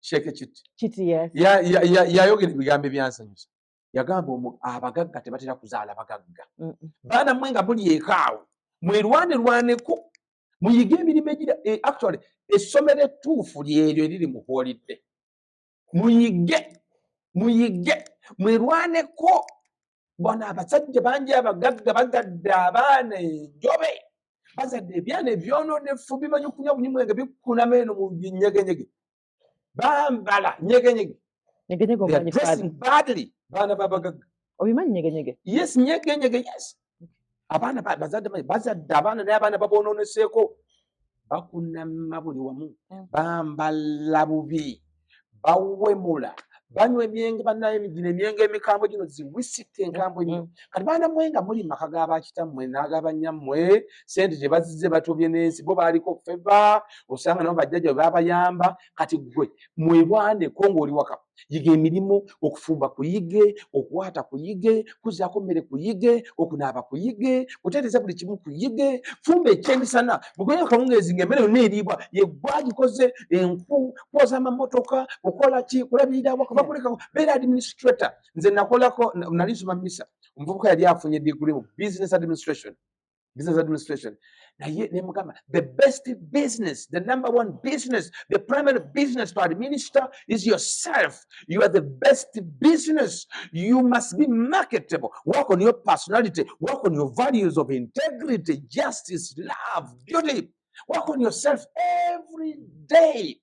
Sheikh Kiti yayogera ebigambo ebyansanyusa yagamba abagagga tebatera kuzaala bagagga baana mmwe nga muli ekaawo mwerwanirwaneko muyige emirimu egira actually essomero ettuufu lyeryo eriri mu holidde muyige mwerwaneko bona abasajja bangi abagagga bazadde abaana enjobe bazadde ebyana ebyonoonefu bimanyi okunywa bunyumwenge bikunama eno mu nyegenyege bambala nyegenyege badly baana babagagga obimanyi nyegenyege yes nyegenyege yes abaana bazadde abaana naye abaana babonooneseeko bakunama buli wamu bambala bubi bawemula banywa emyenge bannaye gino emyenge emikambwe gino ziwisiki enkambwe nnyo kati baana mmwe nga muli maka g'abakitammwe n'ag'abanyammwe sente gye bazizze batobye n'ensi bo baaliko feva osanga nabo bajjajja bwe babayamba kati gwe mwerwaneko ng'oli waka yiga emirimu okufumba kuyige okuwaata kuyige kuzaako mmere kuyige okunaaba kuyige kutereeza buli kimu kuyige fumba ekyemisana bugoye akawungeezi ng'emmere yonna eriibwa yeggwagikoze enku kwoza amamotoka okola ki kulabirira bakuleka beera administrator nze nakolako nali nsoma misa omuvubuka yali afunye degree mu business administration naye nemugamba the best business, the number one business, the primary business to administer is yourself. You are the best business. You must be marketable. Work on your personality, work on your values of integrity, justice, love, beauty. Work on yourself every day.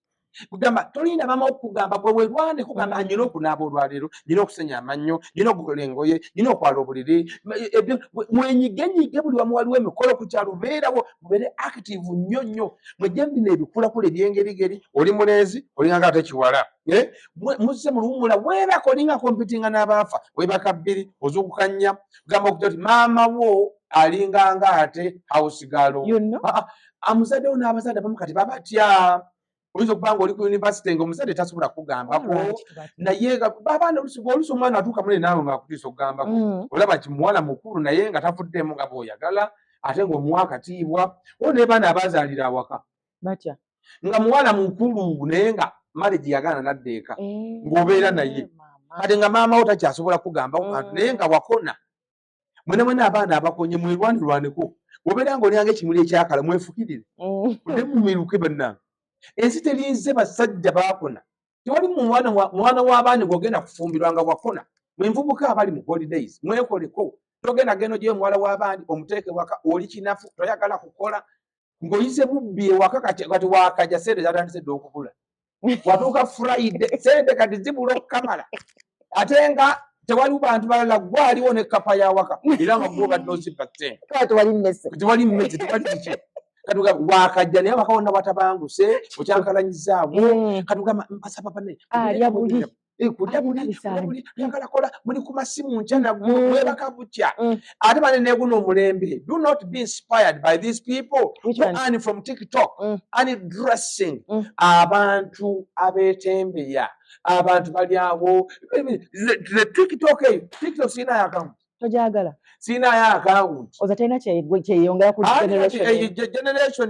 Kugamba tolina mama okugamba bwe werwane kugamba nyina okunaaba olwaleero nyina okusenya amannyo nyina okukola engoye nyina okwala obuliri ebyo mwenyigenyige buli wamu waliwo emikolo ku kyalo beerawo mubeere active nnyo nnyo mwejje bino ebikulakula ebyengerigeri oli mulenzi olinganga ate kiwala muzze mu luwumula weebaka olinga kompitinga n'abaafa weebaka bbiri ozukukanya kugamba okuta ti maama wo alinganga ate hausigalo amuzaddewo n'abazadde abamu kati babatya oyinza okuba nga oli ku yunivasite ng'omuzadde tasobola kugambako naye babaana oluusi omwana atuuka mule naawe ngaakutiisa okugambako olaba nti muwala mukulu naye nga tavuddemu nga bw'oyagala ate ng'omuwa akatiibwa o naye baana abazaalira awaka batya nga muwala mukulu naye nga marriage yagaana nadda eka ng'obeera naye ate nga maama wo takyasobola kugambako kantu naye nga wakona mwena abaana abakonye mwerwanirwaneko obeera ng'olyanga ekimuli ekyakala mwefukirire ode mumiruke bannange ensi terinze basajja baakona tewali mwana w'abaana gw'ogenda kufumbirwa nga wakona mwenvubuka abali mu holidays mwekoleko togenda geno gye muwala w'abandi omuteeke waka oli kinafu toyagala kukola ng'oyize bubbi ewaka kati wakajja sente zatandise dde okubula watuuka Friday sente kati zibula okukamala ate nga tewali bantu balala gwaliwo ne kapa ya waka era nga gwobadde ozibba sente tewali mmese tewali mmezi tewali kiki katuga wakajja naye abaka wonna batabanguse okyankalanyizaawo katuga mpasaba banne alya buli kulya buli yagala kola muli ku masimu nkya nagwebaka butya ate bane neguno omulembe do not be inspired by these people who earn from TikTok and dressing abantu abetembeya abantu bali awo TikTok sina account tojagala sina account oza tena kyeyongera ku generation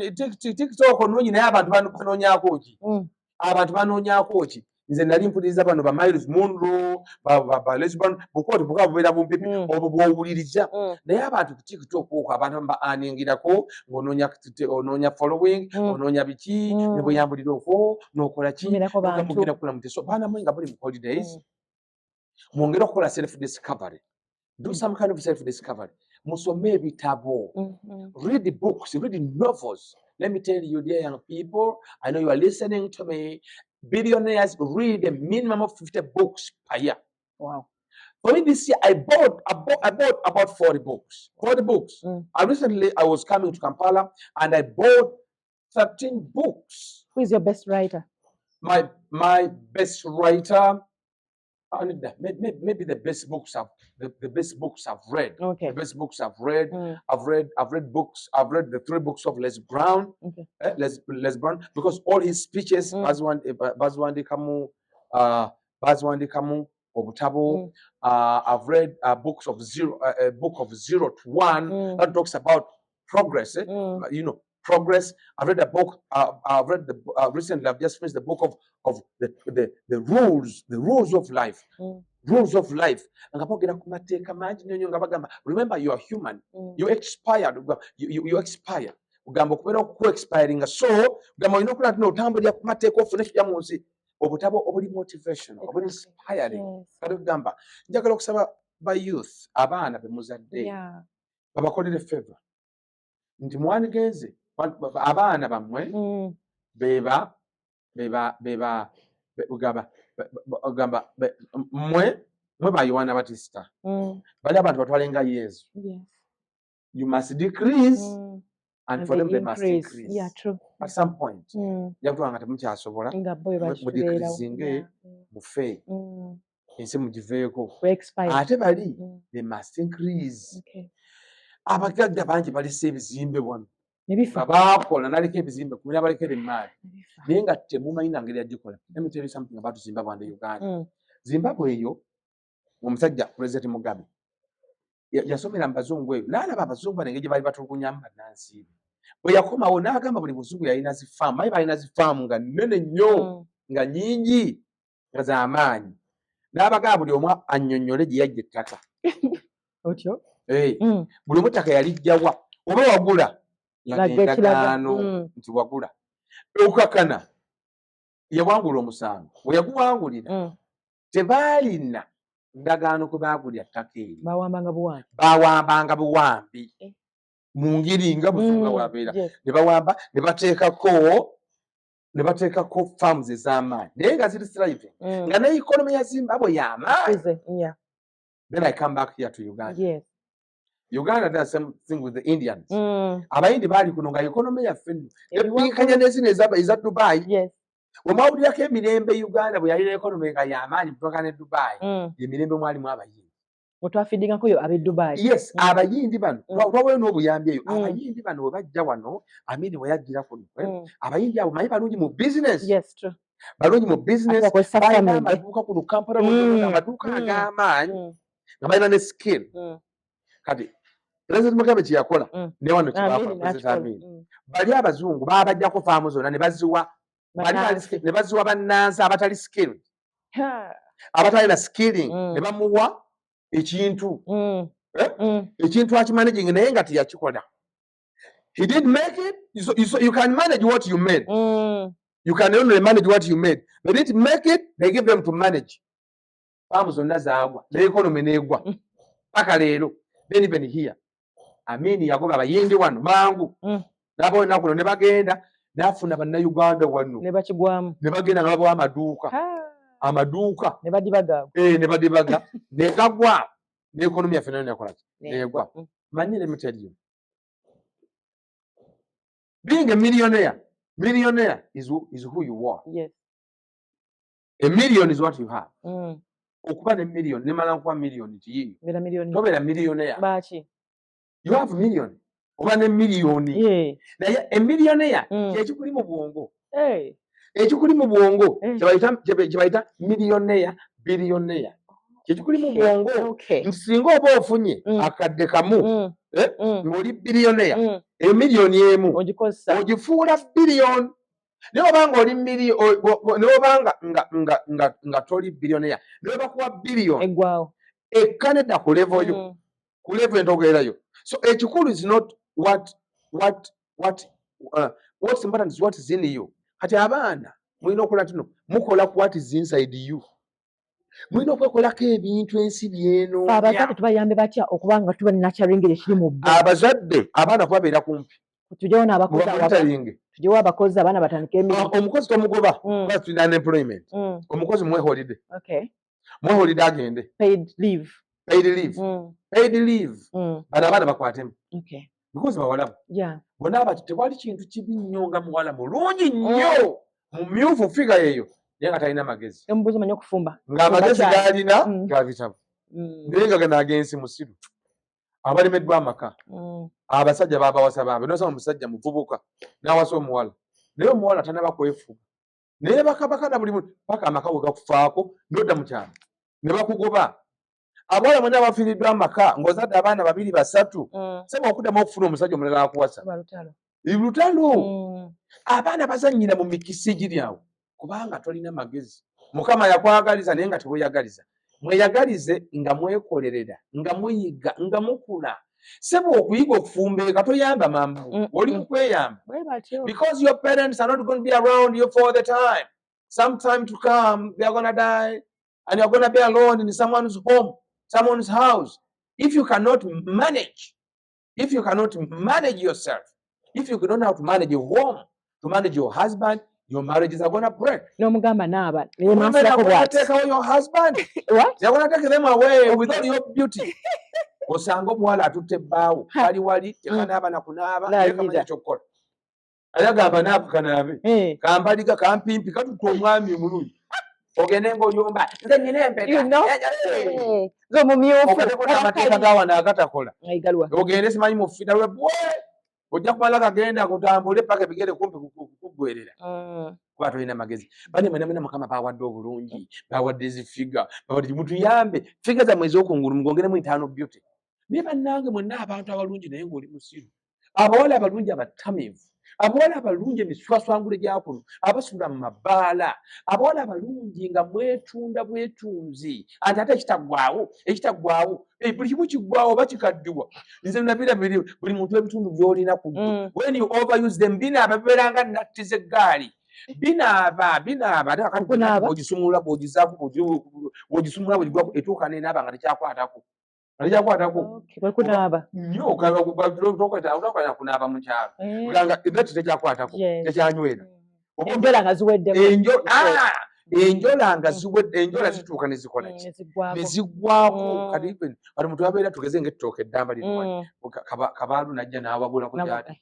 TikTok nonyi naye abantu banoonyako ki abantu banoonyako ki nze nali mpuliriza bano ba Miles Monroe ba Lesbian bukoti bukaba bubeera bumpipi obwo bwowuliriza naye abantu ku TikTok okwo abantu baaningirako ng'onoonya following onoonya biki ne bweyambulira okwo n'okola ki mugenda kukola muteso baana mwe nga buli mu holidays mwongera okukola self discovery do some kind of self discovery musome ebitabo read books read novels. Let me tell you, dear young people, I know you are listening to me. Billionaires read a minimum of 50 books per year. Wow. For me this year, I bought about 40 books. 40 books. I was coming to Kampala and I bought 13 books. Who is your best writer? My best writer, maybe the best books I've read. Okay. The best books I've read. I've read books. I've read the 3 books of Les Brown. Okay. Les Brown, because all his speeches, Bazwandi Kamu, Obutabo. I've read books of a book of 0 to 1 that talks about progress. You know, progress. I've read a book. I've read recently. I've just finished the book of the rules of life. Rules of life. Remember, you are human. You expired. You expire. Ugamba okubeera ku-expiring. So, ugamba olina okulaba nti otambulira ku mateeka ofune ekijja mu nsi. Obutabo obuli motivation, obuli inspiring. Kati ugamba njagala okusaba ba youth abaana be muzadde babakolere favor nti mwandigenze abaana bammwe ugamba mwe ba Yohana Batista bali abantu batwalenga Yesu. You must decrease and for them they must increase. Yeah, true. At some point yatwanga temukyasobola mudikrizinge mufe ensi mugiveeko ate bali they must increase. Abagagga bangi balese ebizimbe wano baakola naliko ebizimbe kumira balekere emaali naye nga temumanyi na ngeri yagikola. Let me tell you something about Zimbabwe and Uganda. Zimbabwe eyo omusajja President Mugabe yasomera mu bazungu eyo n'alaba abazungu bano engeri gye baali batulugunyamu bannansi bwe yakomawo n'agamba buli muzungu yalina zifaamu mayi balina zifaamu nga nnene nnyo nga nnyingi nga z'amaanyi n'abagamba buli omu annyonnyole gye yajja ettaka otyo buli omutaka yalijjawa oba wagula endagaano nti wagula okukakana yawangula omusango bwe yaguwangulira tebaalina ndagaano kwe baagulya ttaka eri bawambanga buwambi mu ngeri nga buzunga wabeera ne bawamba ne bateekako farms ez'amaanyi naye nga ziri thriving nga ne economy ya Zimbabwe y'amaanyi. Then I come back here to Uganda. Uganda does something with the Indians. Abayindi baali kuno nga economy yaffe ebinkanya n'ezino eza Dubai. Wemwawulirako emirembe Uganda bwe yalina economy nga y'amaanyi kutoka ne Dubai emirembe mwalimu abayindi. Otwafidingako yo ab'e Dubai. Yes, abayindi bano twaweyo n'obuyambi eyo abayindi bano we bajja wano Amini we yajjira kuno abayindi abo manyi balungi mu business. Yes, true. Balungi mu business balina amaduuka kuno Kampala amaduuka ag'amaanyi nga balina ne skill. Kati President Mugabe kye yakola ne wano kyebakola President Amini bali abazungu babajjako faamu zonna ne baziwa bannansi abatali skilled abatalina skilling ne bamuwa ekintu ekintu akimanaging naye nga teyakikola. He didn't make it. So you can manage what you made. You can only manage what you made. They didn't make it, they give them to manage. Faamu zonna zaagwa, the economy n'egwa paka leero beni here Amini yagoba abayindi wano mangu nabo nakuno ne bagenda nafuna bannayuganda wano ne bakigwamu ne bagenda nga babawa amaduuka ne badibaga ne badibaga ne gagwa ne economy yaffe nayo nekola negwa manyi let me tell you being a millionaire is who you are. Yes. A million is what you have. Okuba ne million nemala nkuba million tiyi tobera millionaire baki you have million oba ne millioni naye a millionaire kyekikuli mu bwongo ekikuli mu bwongo kyebayita millionaire billionaire kyekikuli mu bwongo nti singa oba ofunye akadde kamu ng'oli billionaire eyo millioni emu ogifuula billion naye obanga oli nobanga nga toli billionaire naye bakuwa billion eggwawo ekkanedda ku level yo ku level entogeerayo so ekikulu is not what's important is what is in you kati abaana mulina okukola tino mukola ku what is inside you mulina okwekolako ebintu ensi byeno abazadde tubayambe batya okuba nga tuba nakyaringeri ekiri mu bbo abazadde abaana kubabeera kumpi tujewo n'abakozi tujewo abakozi abaana batandika emirimu omukozi tomugoba kuba tulina unemployment omukozi mweholide mweholide agende paid leave bano abaana bakwatemu because bawalabu bonna bati tewali kintu kibi nnyo nga muwala mulungi nnyo mumyufu figa eyo naye nga talina magezi emubuzi manyi okufumba ng'amagezi g'alina ga bitabo naye nga gano agensi musiru abalemeddwa amaka abasajja babawasa baabe nosanga omusajja muvubuka n'awasa omuwala naye omuwala tanaba kwefuga naye bakabakana buli muntu paka amaka bwe gakufaako n'odda mu kyalo ne bakugoba abawala mwena abafiiriddwa amaka ng'ozadde abaana 2 3 sema okuddamu okufuna omusajja omulala akuwasa lutalo abaana bazannyira mu mikisa egiri awo kubanga tolina magezi mukama yakwagaliza naye nga teweyagaliza mweyagalize nga mwekolerera nga muyiga nga mukula sebo okuyiga okufumba eka toyamba mambu oli mukweyamba because your parents are not going to be around you for the time sometime to come they are going to die and you are going to be alone in someone's home someone's house if you cannot manage yourself if you don't know how to manage your home to manage your husband your marriages are going to break. No mugamba naba. You're going to take away your husband. What? You're going to take them away with all your beauty. Osanga omuwala atutte bbaawo wali tekanaaba nakunaaba yekamanya kyokkola ayagamba naako kanaabe kampaliga kampimpi katutte omwami omulungi ogende ng'oyomba nze nnyina empeta amateeka gawano agatakola ogende simanyi mufida lwe bwe ojja kumala kagenda kutambule paka ebigere kumpi kuggwerera kuba tolina magezi bane mwenamwena mukama bawadde obulungi bawadde ezifiga bawadde mutuyambe figa zammwe ez'okungulu mugongeremu 5 beauty naye bannange mwenna abantu abalungi naye ng'oli musiru abawala abalungi abatamivu abawala abalungi emiswaswangule gyakuno abasula mu mabaala abawala abalungi nga mwetunda bwetunzi anti ate ekitaggwawo buli kimu kiggwawo bakikaddiwa nze nabira buli muntu ebitundu by'olina ku when you overuse them binaaba bibeeranga natti z'eggaali binaaba ate akati bw'ogisumulula bw'ogisumulula bw'ogigwako etuuka nenaaba nga tekyakwatako nnyo tokwata kunaaba mu kyalo kulanga ebeti tekyakwatako tekyanywera enjola nga ziweddemu enjola nga ziwedde enjola zituuka nezikola ki nezigwako kati omuntu abeera tugeze ng'ettooka eddamba lino kabaalu najja n'awagulako gyati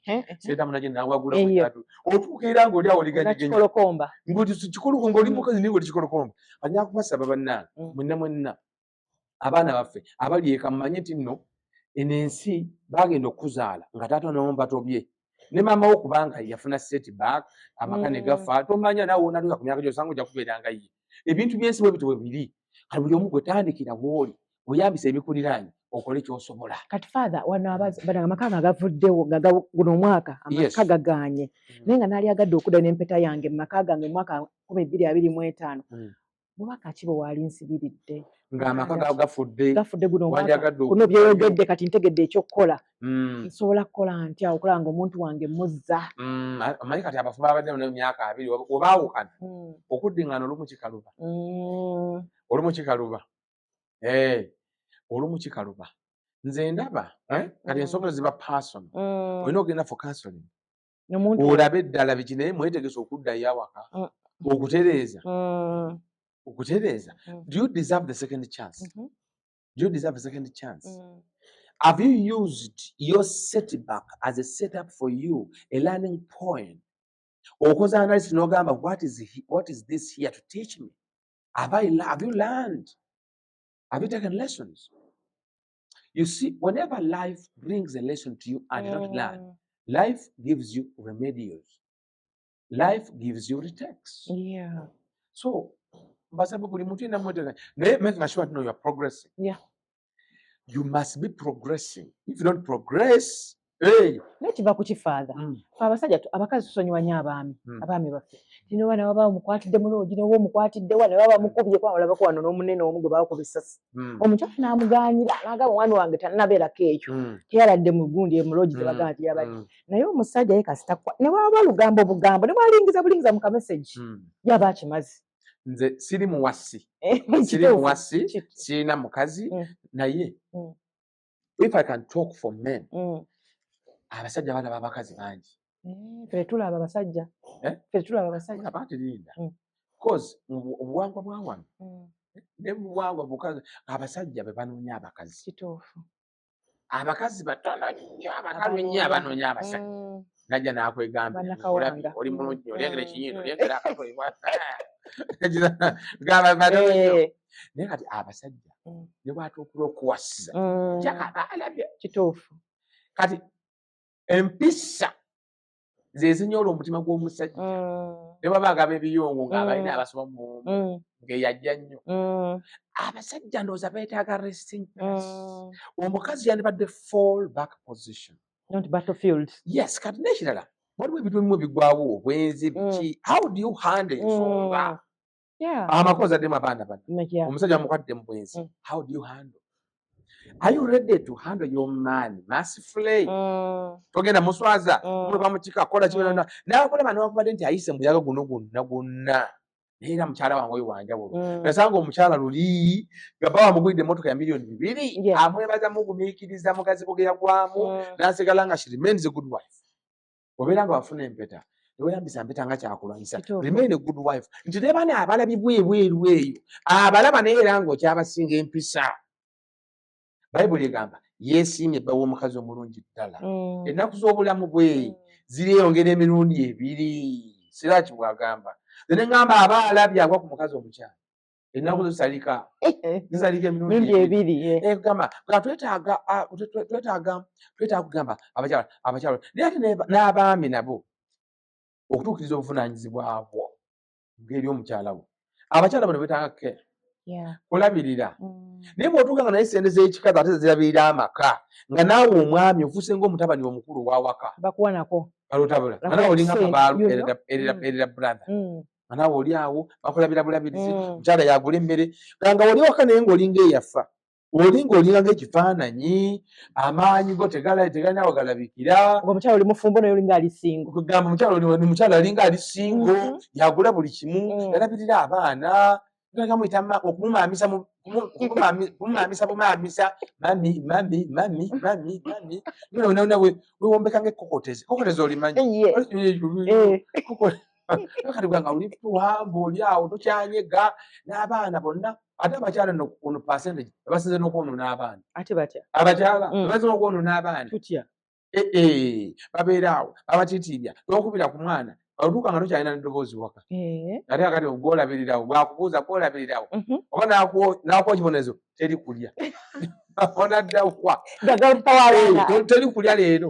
seetamu najja n'awagulako gyati otuuka era ng'oli awo liganyigenya ng'oli ng'oli mukazi naye ng'oli kikolokomba anyaa kubasaba bannange mwenna abaana baffe abali eka mumanye nti nno eno ensi bagenda okuzaala nga taata n'ombatobye ne maama wo kubanga yafuna setback amaka ne gafa tomanya naawe onatuuka ku myaka gy'osanga ojja kubeeranga ye ebintu by'ensi bwe bityo bwe biri kati buli omu gwetandikira bw'oli oyambisa ebikuliraanye okole ky'osobola kati father wano bano amaka nga gavuddewo nga guno omwaka amaka gaganye naye nga naali agadde okudda n'empeta yange mu maka gange mu mwaka 2025 mubaka ki bwe waali nsibiridde ng'amaka gafudde guno kuno byeyogedde kati ntegedde ekyokukola nsobola kukola ntya okulaba nga omuntu wange muzza amanyi kati abafu babadde mu myaka 2 obaawukana okuddiŋŋana olumu kikaluba nze ndaba kati ensonga ziba personal olina okugenda for counseling Omuntu olabe eddala biki naye mwetegese okuddayo awaka okutereeza do you deserve the second chance do you deserve a second chance have you used your setback as a setup for you a learning point okoze analysis n'ogamba what is this here to teach me have you learned have you taken lessons you see whenever life brings a lesson to you and you don't learn life gives you remedials life gives you retakes so mbasaba buli muntu ina mwetega naye make sure you are progressing you must be progressing if you don't progress nekiva ku kifaatha abasajja abakazi tusonyiwa nnyo abaami baffe tino wana waba omukwatidde muloogi newa omukwatidde wana waba mukubye kwa olabako wano n'omunene omu gwe bakuba essasi omukyala n'amuganyira n'agamba omwami wange tannabeerako ekyo teyaladde mu gundi emuloogi ze bagamba nti yabadde naye omusajja ye kasitakwa ne waba lugambo bugambo ne bwalingiza mu kameseji yaba akimazi nze siri muwasi sirina mukazi naye if I can talk for men abasajja balaba abakazi bangi ffe tulaba abasajja abatirinda because obuwangwa bwawano ne buwangwa bukazi abasajja be banoonya abakazi kituufu abakazi batono nnyo abakazi nnyo abanoonya abasajja najja n'akwegamba oli mulungi olyengera ekinyindo olyengera akatoyi naye kati abasajja ne bwatuukula okuwasiza jakabaalabye kituufu kati empisa ze zinyoola omutima gw'omusajja ne baba agaba ebiyongo ng'abalina abasoba mu ng'eyajja nnyo abasajja ndowooza beetaaga resting place omukazi yandibadde fall back position not battlefield yes kati n'ekirala waliwo ebintu ebimu ebigwawo obwenzi biki how do you handle ensonga amakozi addemu abaana bano omusajja amukwatidde mu bwenzi how do you handle are you ready to handle your man mercifully togenda muswaza muluka mukika akola kino n'akulaba n'akubadde nti ayise muyaga guno gwonna era mukyala wange oyo wanjawulo nasanga omukyala luli nga ba wamugulidde emmotoka ya $2 million amwebaza mugumiikiriza mugazibu ge yagwamu n'asigala nga she remains a good wife obeera nga wafuna empeta teweyambisa mpeta nga kyakulwanyisa remain a good wife nti ne baana abalabibwa ebweru eyo abalaba naye era ng'okyabasinga empisa bayibuli egamba yeesiimye bba w'omukazi omulungi ddala ennaku z'obulamu bwe zireyongera emirundi 2 siraaki bw'agamba ze ne ŋŋamba aba alabye agwa ku mukazi omukyala ennaku zisalika emirundi 2 gamba nga twetaaga kugamba abakyala naye ate n'abaami nabo okutuukiriza obuvunaanyizibwa bwo ng'eri omukyala wo abakyala bano betaaga care kulabirira naye bw'otuuka nga naye sente z'ekikazi ate zirabirira amaka nga naawe omwami ofuuse ng'omutabani omukulu ow'awaka bakuwa nako balotabula nga naawe olinga kabaalu erera brother nga naawe oli awo bakulabira bulabirizi mukyala yagula emmere nga wali waka naye ng'olinga eyafa olinga ng'ekifaananyi amaanyi go tegalinawe galabikira omukyala oli mufumbo naye olinga ali singo kugamba mukyala alinga ali singo yagula buli kimu yalabirira abaana okumumamisa bumamisa mami nona wewombeka ng'ekokotezi kokotezi olimanyi kati bwanga oli tuwamba oli awo tokyanyega n'abaana bonna ate abakyala ono percentage abasinze n'okwonoona abaana abakyala abasinze n'okwonoona abaana babeera awo babatiitiibya n'okubira ku mwana olutuuka nga tokyalina n'eddoboozi waka ate akati gwolabirirawo bwakubuuza gwolabirirawo oba n'akuwa kibonezo teri kulya onaddawa teri kulya leero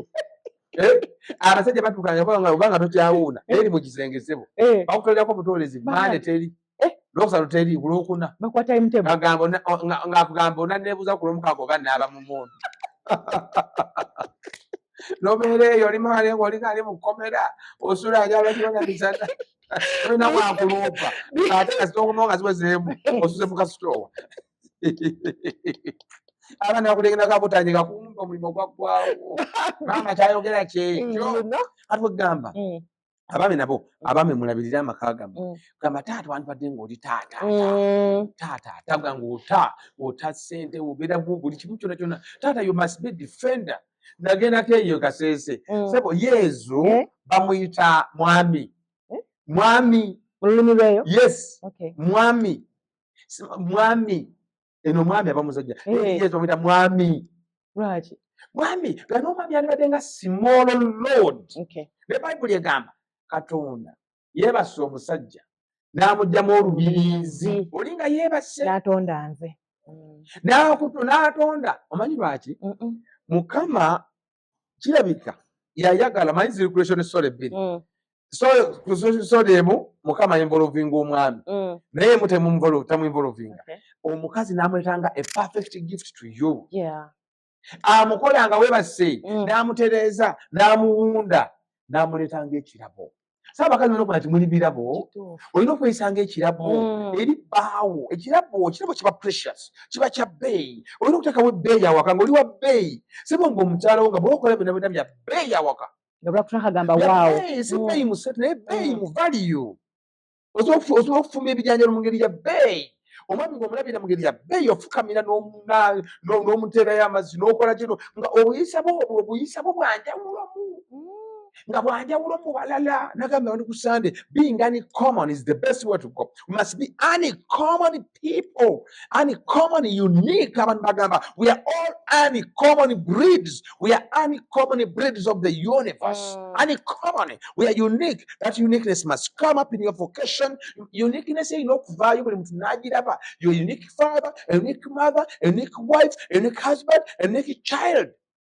abasajja batuukanga obanga tokyawuuna eri mu kisenge sebo bakutolerako butoolezi maane teri lwokusatu teri kulwokuna ng'akugamba onanneebuuza ku lwomukaaga oba naaba mu mundu nobeera eyo oli maale ng'olinga ali mu kkomera osula ajala kirona misana olina mwakuloopa ate kasitookumo nga ziwezeemu osuze mu kasitoowa abaana bakutegendako butandika kumpa omulimu gwaggwawo maama kyayogera kyekyo ati wegamba abaami nabo abaami mulabirira amaka gammwe gamba taata wandibadde ng'oli taata tabwa ng'ota ssente obeera buli kimu kyonna kyonna taata you must be defender nagendako eyo Kasese sebo Yezu bamuyita mwami olulimi lweyo yes mwami eno mwami abamuzajja Yezu bamuyita mwami lwaki mwami gano omwami yandibadde nga small lord ne Bayibuli egamba Katonda yeebase omusajja n'amugyamu olubirizi olinga yeebase n'atonda nze n'atonda omanyi lwaki Mukama kirabika yayagala manyi circulation story ebbiri story emu Mukama involvinga omwami naye tamu-involvinga omukazi n'amuletanga a perfect gift to you amukolanga weebase n'amutereeza n'amuwunda n'amuleetanga ekirabo saabakazi olina okuba nti muli birabo olina okweyisanga ekirabo eri bbaawo ekirabo kiba precious kiba kya bbeeyi olina okuteekawo ebbeeyi awaka ng'oli wa bbeeyi sibo ng'omukyala wo nga bw'okola byonna byonna bya bbeeyi awaka si bbeeyi mu set naye bbeeyi mu value osobola okufumba ebijanjalo mu ngeri ya bbeeyi omwami ng'omulabira mu ngeri ya bbeeyi ofukamira n'omuteerayo amazzi n'okola kino nga obuyisa bwo bwanjawulomu nga bwanjawulo mu balala nagamba bandi ku Sunday being uncommon is the best way to go. We must be uncommon people, uncommon, unique. Abantu bagamba we are all uncommon breeds. We are uncommon breeds of the universe. Uncommon, we are unique. That uniqueness must come up in your vocation. Uniqueness is not value buli muntu n'agiraba. You're a unique father, a unique mother, a unique wife, a unique husband, a unique child.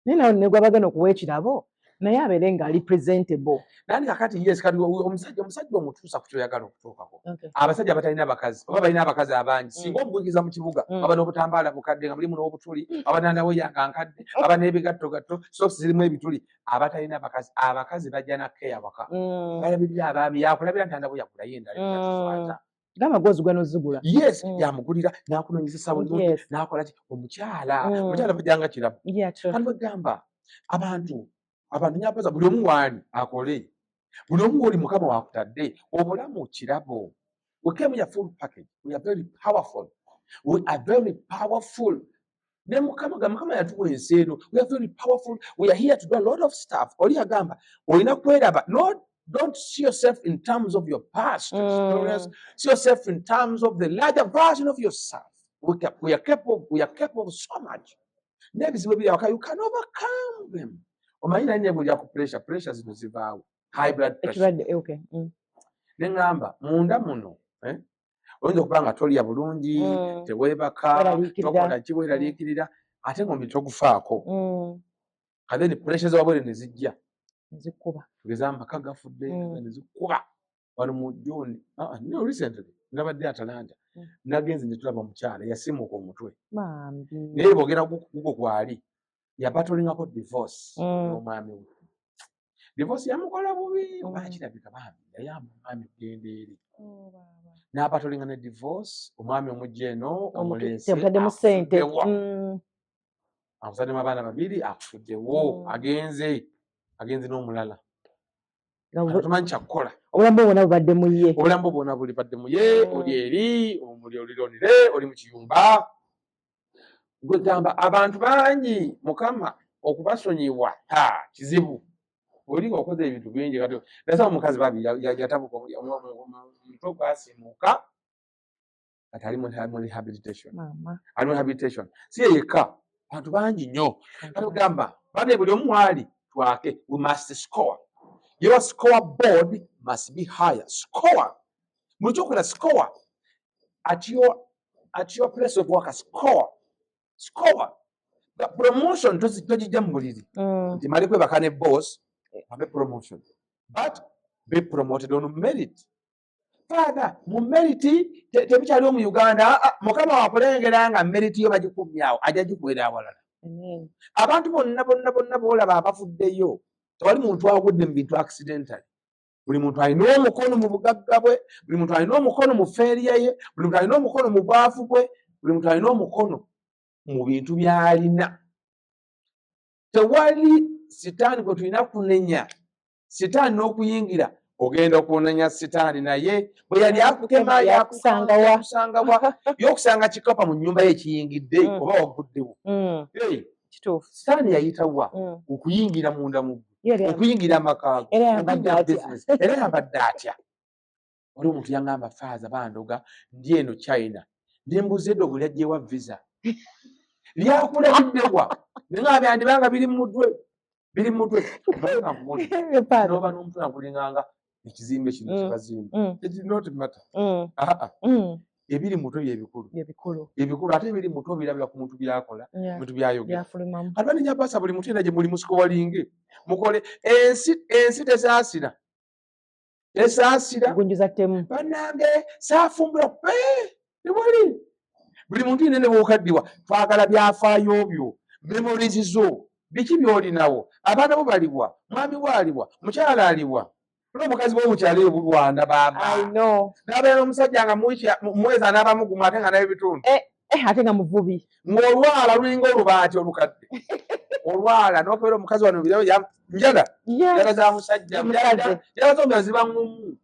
Nina ne gwabagana okuwa ekirabo naye abeere nga ali presentable. Nani kakati yes kati omusajja omutuusa ku kyoyagala okutuukako. Abasajja abatalina abakazi oba balina abakazi abangi singa omugulikiza mu kibuga aba n'obutambaala bukadde nga mulimu n'obutuli abananawo yanga nkadde aba n'ebigattogatto sokisi zirimu ebituli abatalina abakazi bajja na keya waka balabirira abaami yakulabira nti andabo yakulayo endala ng'amagoozi gwanozigula yes yamugulira n'akunoonyezesa bulungi n'akola ki omukyala bajjanga kirabo kandi bagamba abantu nyabaza buli omu waani akole buli omu oli Mukama wakutadde obulamu kirabo we came here full package we are very powerful ne Mukama yatuwa ensi eno we are very powerful we are here to do a lot of stuff oli yagamba olina kweraba don't see yourself in terms of your past see yourself in terms of the larger version of yourself we are capable of so much n'ebizibu ebiri awaka you can overcome them omanyi nanye buli ku pressure zino zivaawo high blood pressure neŋŋamba munda muno oyinza okuba nga tolya bulungi teweebaka tokola ki weeraliikirira ate ng'omubiri togufaako then pressure z'awabwere ne zijja tugeza amaka gafudde ne zikuba wano mu June recently nabadde Atalanta nagenze ne tulaba omukyala yasimuka omutwe naye boogera gugwo gwali yabatolingako divorce n'omwami we divorce yamukola bubi bakirabika bambi yayamba omwami eggenda eri n'abatolinga ne divorce omwami omujja eno omulenzi amusaddemu abaana babiri akufuddewo agenze n'omulala tumanyi kyakukola obulamu bwonna bubadde mu ye buli badde mu ye oli eri olironire oli mu kiyumba gwe gamba abantu bangi Mukama okubasonyiwa kizibu oli okoze ebintu bingi kati nasaba omukazi babi yatabuka omutwe gwasimuka kati ali mu rehabilitation si yekka abantu bangi nnyo kati ogamba bane buli omu waali twake we must score your scoreboard must be higher score buli kyokola score at your place of work score the promotion tojijja mu buliri nti mali kwebaka ne boss have a promotion but be promoted on merit father mu merit tebikyaliwo mu Uganda Mukama wakulengera nga merit yo bagikumyawo ajja gikwera awalala abantu bonna boolaba abafuddeyo tewali muntu agudde mu bintu accidentally buli muntu alina omukono mu bugagga bwe buli muntu alina omukono mu feeriya ye buli muntu alina omukono mu bwavu bwe buli muntu alina omukono mu bintu by'alina tewali sitaani gwe tulina kunenya sitaani n'okuyingira ogenda okunenya sitaani naye bwe yali akukema yakusanga wa. yakusanga wa yokusanga kikapa mu nnyumba ye ekiyingidde oba waguddewo Kituufu. sitaani yayitawa Mm. okuyingira munda mu Yali okuyingira amakaago Era yambadde atya? business era yambadde atya oli omuntu yangamba faaza bandoga ndi eno China nembuza eddogo lyajjewa visa lyakulabiddewa nenga byandibanga biri mu mutwe noba n'omutwe nakulinganga ekizimbe kino kibazimba it did not matter ebiri muto byebikulu ate ebiri muto birabira ku muntu byakola muntu byayogera abaninya basa buli muntu ena gye muli musiko walinge mukole ensi tesaasira gunjuza ttemu bannange saafumbula tewali buli muntu ine ne bwokaddiwa twagala byafaayo byo memories zo biki byolinawo abaana bo baliwa mwami waaliwa mukyala aliwa n'omukazi bwomukyala eyo bulwana baaba n'abeera n'omusajja nga mwezi anaabamugumu ate nga naye bitundu ate nga muvubi ng'olwala lulinga olubaati olukadde olwala n'okubeera omukazi wano njala za musajja njala zombi ziba ngumu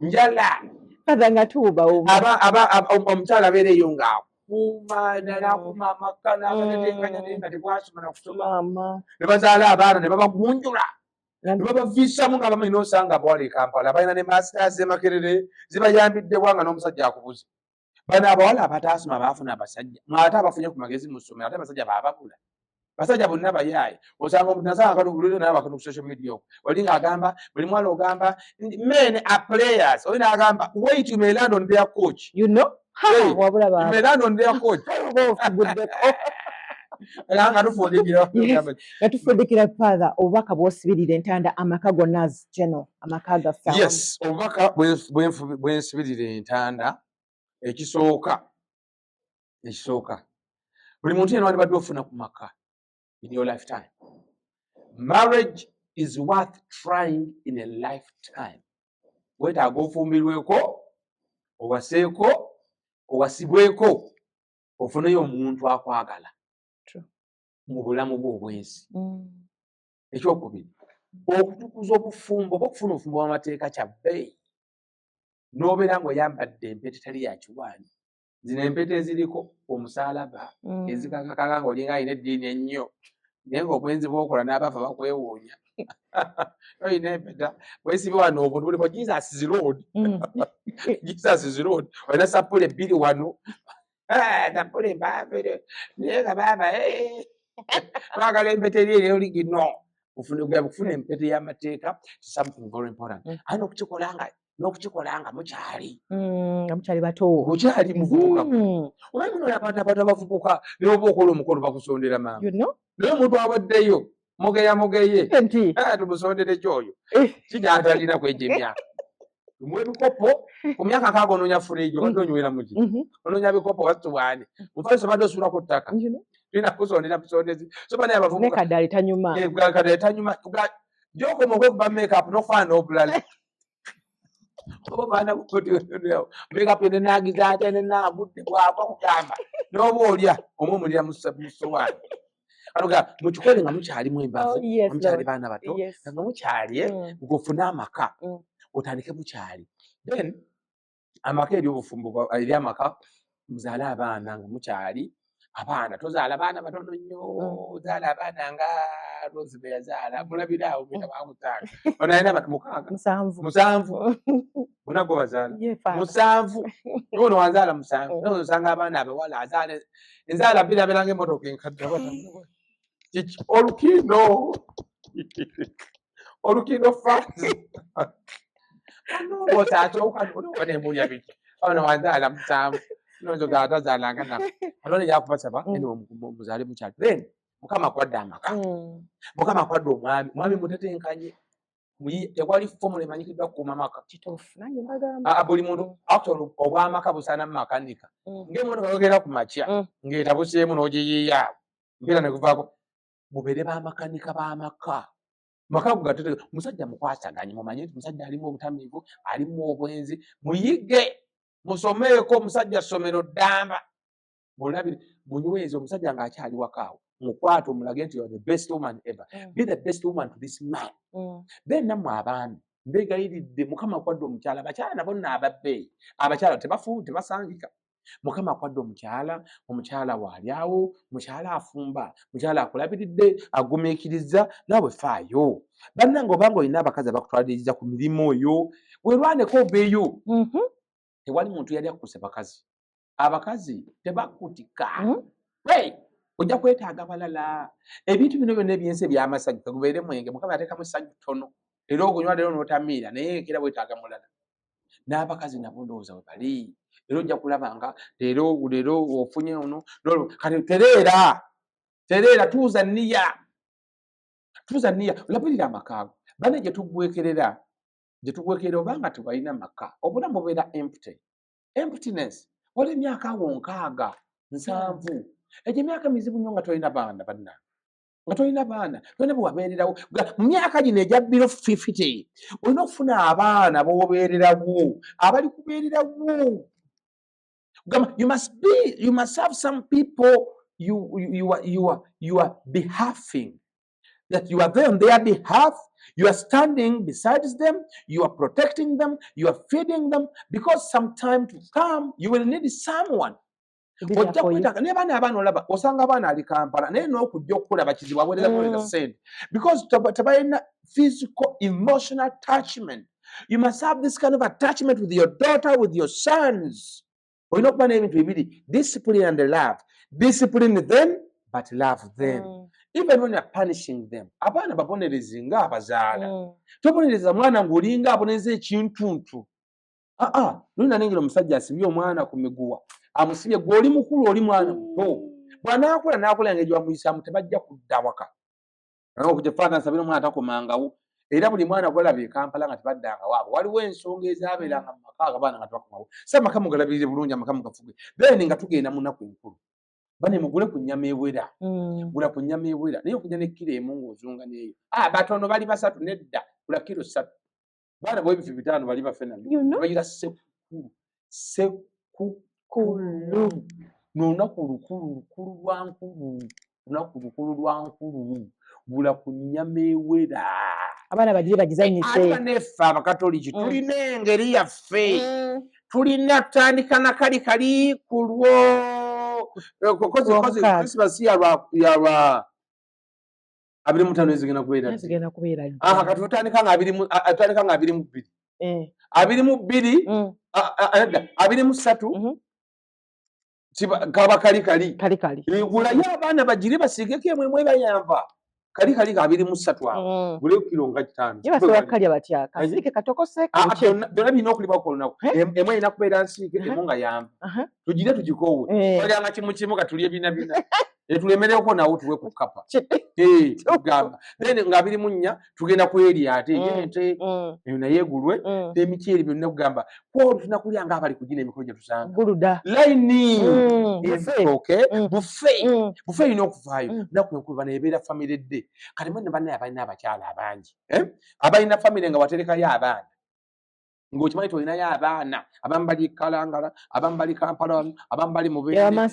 njala kaza nga tuuba omukyala abeera eyo ng'akuuma ddala akuuma amaka n'agatetenkanya naye nga tebwasoma nakusoma ne bazaala abaana ne babagunjula ne babaviisamu nga bamanyi n'osanga abawala e Kampala balina ne masters z'Emakerere zibayambidde bwanga n'omusajja akubuze bano abawala abataasoma baafuna abasajja ate abafunye ku magezi mu ssomero ate abasajja baababula basajja bonna bayaaye osanga omuntu nasanga kaluguliro naye bakano ku social media okwo oli ng'agamba buli mwala ogamba men are players oli n'agamba wait you may land on their coach wabula you may land on their coach nga tufudikira father obubaka bw'osibirira entanda amaka gonna geno amaka gaffe yes obubaka bwensibirira entanda ekisooka buli muntu yena wandibadde ofuna ku maka in your lifetime. Marriage is worth trying in a lifetime. Wetaaga ofumbirweko, owaseeko, owasibweko, ofuneyo omuntu akwagala mu bulamu bwo obwensi. Ekyokubiri, okutukuza obufumbo oba okufuna obufumbo bw'amateeka kya bbeeyi n'obeera ng'oyambadde empeta etali ya kiwaani. Zino empeta eziriko omusaalaba ezikakakaga ng'olinga alina eddiini ennyo naye ng'obwenzi bw'okola n'abafa bakwewuunya. Olina empeta weesibe wano obuntu buliko Jesus is Lord. Jesus is Lord. Olina sapule bbiri wano. Sapule mbabire naye nga baaba twagala empeta eri oligino okufuna empeta y'amateeka something very important. Ate n'okukikolanga mukyali bato mukyali muvubuka omanyi muno abantu abavubuka n'oba okola omukolo bakusondera mangu naye omuntu abaddeyo mugeye tumusondere kyoyo kijatalina kwejja emyaka tumuwa ebikopo ku myaka nkaaga onoonya fureejo obadde onywera muki onoonya bikopo wasuwaani mufaliso obadde osuulako ttaka tulina kusondera busondezi soba naye abavubuka kadali tanyuma gyokoma okwekuba makeup n'okufaana n'obulala obaana makeup nenagiza ate nenagudde bwava kugamba n'oba olya omwomulira mu sowaani anoga mukikole nga mukyalimu embavu mukyali baana bato nga mukyali ng'ofune amaka otandike mukyali then amaka eri obufumbo eri amaka muzaale abaana nga mukyali abaana tozaala baana batono nnyo ozaala abaana nga Rose be yazaala mulabira awo bwe bamuzaala ono alina abantu musanvu bonna gwe bazaala musanvu ono wazaala musanvu naye osanga abaana abawala azaala enzaala bbiri abeera ng'emmotoka enkadde olukindo fans osaatooka nemulya biki ono wazaala musanvu nozoga atazaalanga nako alone yakubasaba ene muzaale mukyali then mukama akwadde amaka mukama akwadde omwami mutatenkanye tekwali fomula emanyikiddwa kukuuma amaka buli muntu actually obwamaka busaana mumakanika ng'emotoka yogera ku makya ng'etabuseemu n'ogiyiiyaawo mpeera nekuvaako mubeere bamakanika b'amaka maka gugatete musajja mukwasaganye mumanye nti musajja alimu obutamiivu alimu obwenzi muyige musomeeko omusajja ssomero ddamba mulabire munyweze omusajja ng'akyali wakaawo mukwate omulage nti you are the best woman ever be the best woman to this man then nammwe abaami mbegayiridde Mukama akwadde omukyala abakyala nabo nno ababbeeyi abakyala tebasangika Mukama akwadde omukyala waalyawo omukyala afumba omukyala akulabiridde agumiikiriza naawe faayo bannange obanga olina abakazi abakutwaliriza ku mirimu oyo weerwaneko obeeyo tewali muntu yali akkuse bakazi abakazi tebakutika ojja kwetaaga balala ebintu bino byonna ebyensi ebyamasajju kagubeere mwenge Mukama yateekamu essanyu ttono era ogunywa leero n'otamiira naye ekira weetaaga mulala n'abakazi nabo ndowooza we bali era ojja kulaba nga leero ofunye ono kati tereera tuuza nniya olabirira amakaago bane gye tugwekerera obanga tebalina maka obulamu bubeera emptiness wali emyaka awo 6 7 egyo emyaka mizibu nnyo nga tolina baana bannange nga tolina baana tolina bwewabeererawo mu myaka gino egya biro 50 olina okufuna abaana b'obeererawo abali kubeererawo you must have some people you are behalfing that you are there on their behalf you are standing beside them you are protecting them you are feeding them because some time to come you will need someone ojja kwetaaga naye baana abaana olaba osanga abaana ali Kampala naye n'okujja okulaba kizibu aweereza ssente because tebalina physical emotional attachment you must have this kind of attachment with your daughter with your sons olina okuba n'ebintu bibiri discipline and love discipline them but love them even when you are punishing them abaana babonereze nga abazaala tobonereza mwana ng'olinga abonereza ekintuntu nolina nengera omusajja asibye omwana ku miguwa amusibye gw'oli mukulu oli mwana muto bw'anaakula n'akola engeri gy'amuyisaamu tebajja kudda waka okugyefaana nsabira omwana takomangawo era buli mwana gwalaba e Kampala nga tebaddanga waabwe waliwo ensonga ezaabeeranga mu maka abaana nga tebakomawo si amaka mugalabirire bulungi amaka mugafuge then nga tugenda mu nnaku enkulu bane mugule ku nnyama ewera gula ku nnyama ewera naye okujja ne kilo emu ng'ozunga n'eyo batono bali 3 nedda gula kilo 3 baana bwebifi 5 bali bafenana bayira sekukulu n'olunaku lukulu lwa nkulu gula ku nnyama ewera abaana bagire bagizanyise neffe abakatoliki tulina engeri yaffe tulina tutandika na kali kulwo kozi Krismasi yalwa 25 ezigenda kubeera kati tutandika nga 22 23 kaba kali gulayo abaana bagire basiigeko emwemwe bayamba kali ga 23 awo gule kilo nga 5 yebasobola kalya batya kasike katokose byonna birina okulibwa ku lunaku emwe erina kubeera nsiike emu nga yamba tugire tugikoowe olyanga kimu katulye bina tulemereko nawo tuwe ku kapa tugamba then nga 24 tugenda kweri ate yente naye egulwe n'emiceeri byonna kugamba kwolwo tulina kulya nga abali kugina emikolo gye tusanga guluda layini bufe erina okuvaayo naku enkulu bano ebeera famire dde kati mwene bannaye abalina abakyala abangi abalina famire nga waterekayo abaana ng'okimanyi tolinayo abaana abamu bali Kalangala abamu bali Kampala abamu bali Mubende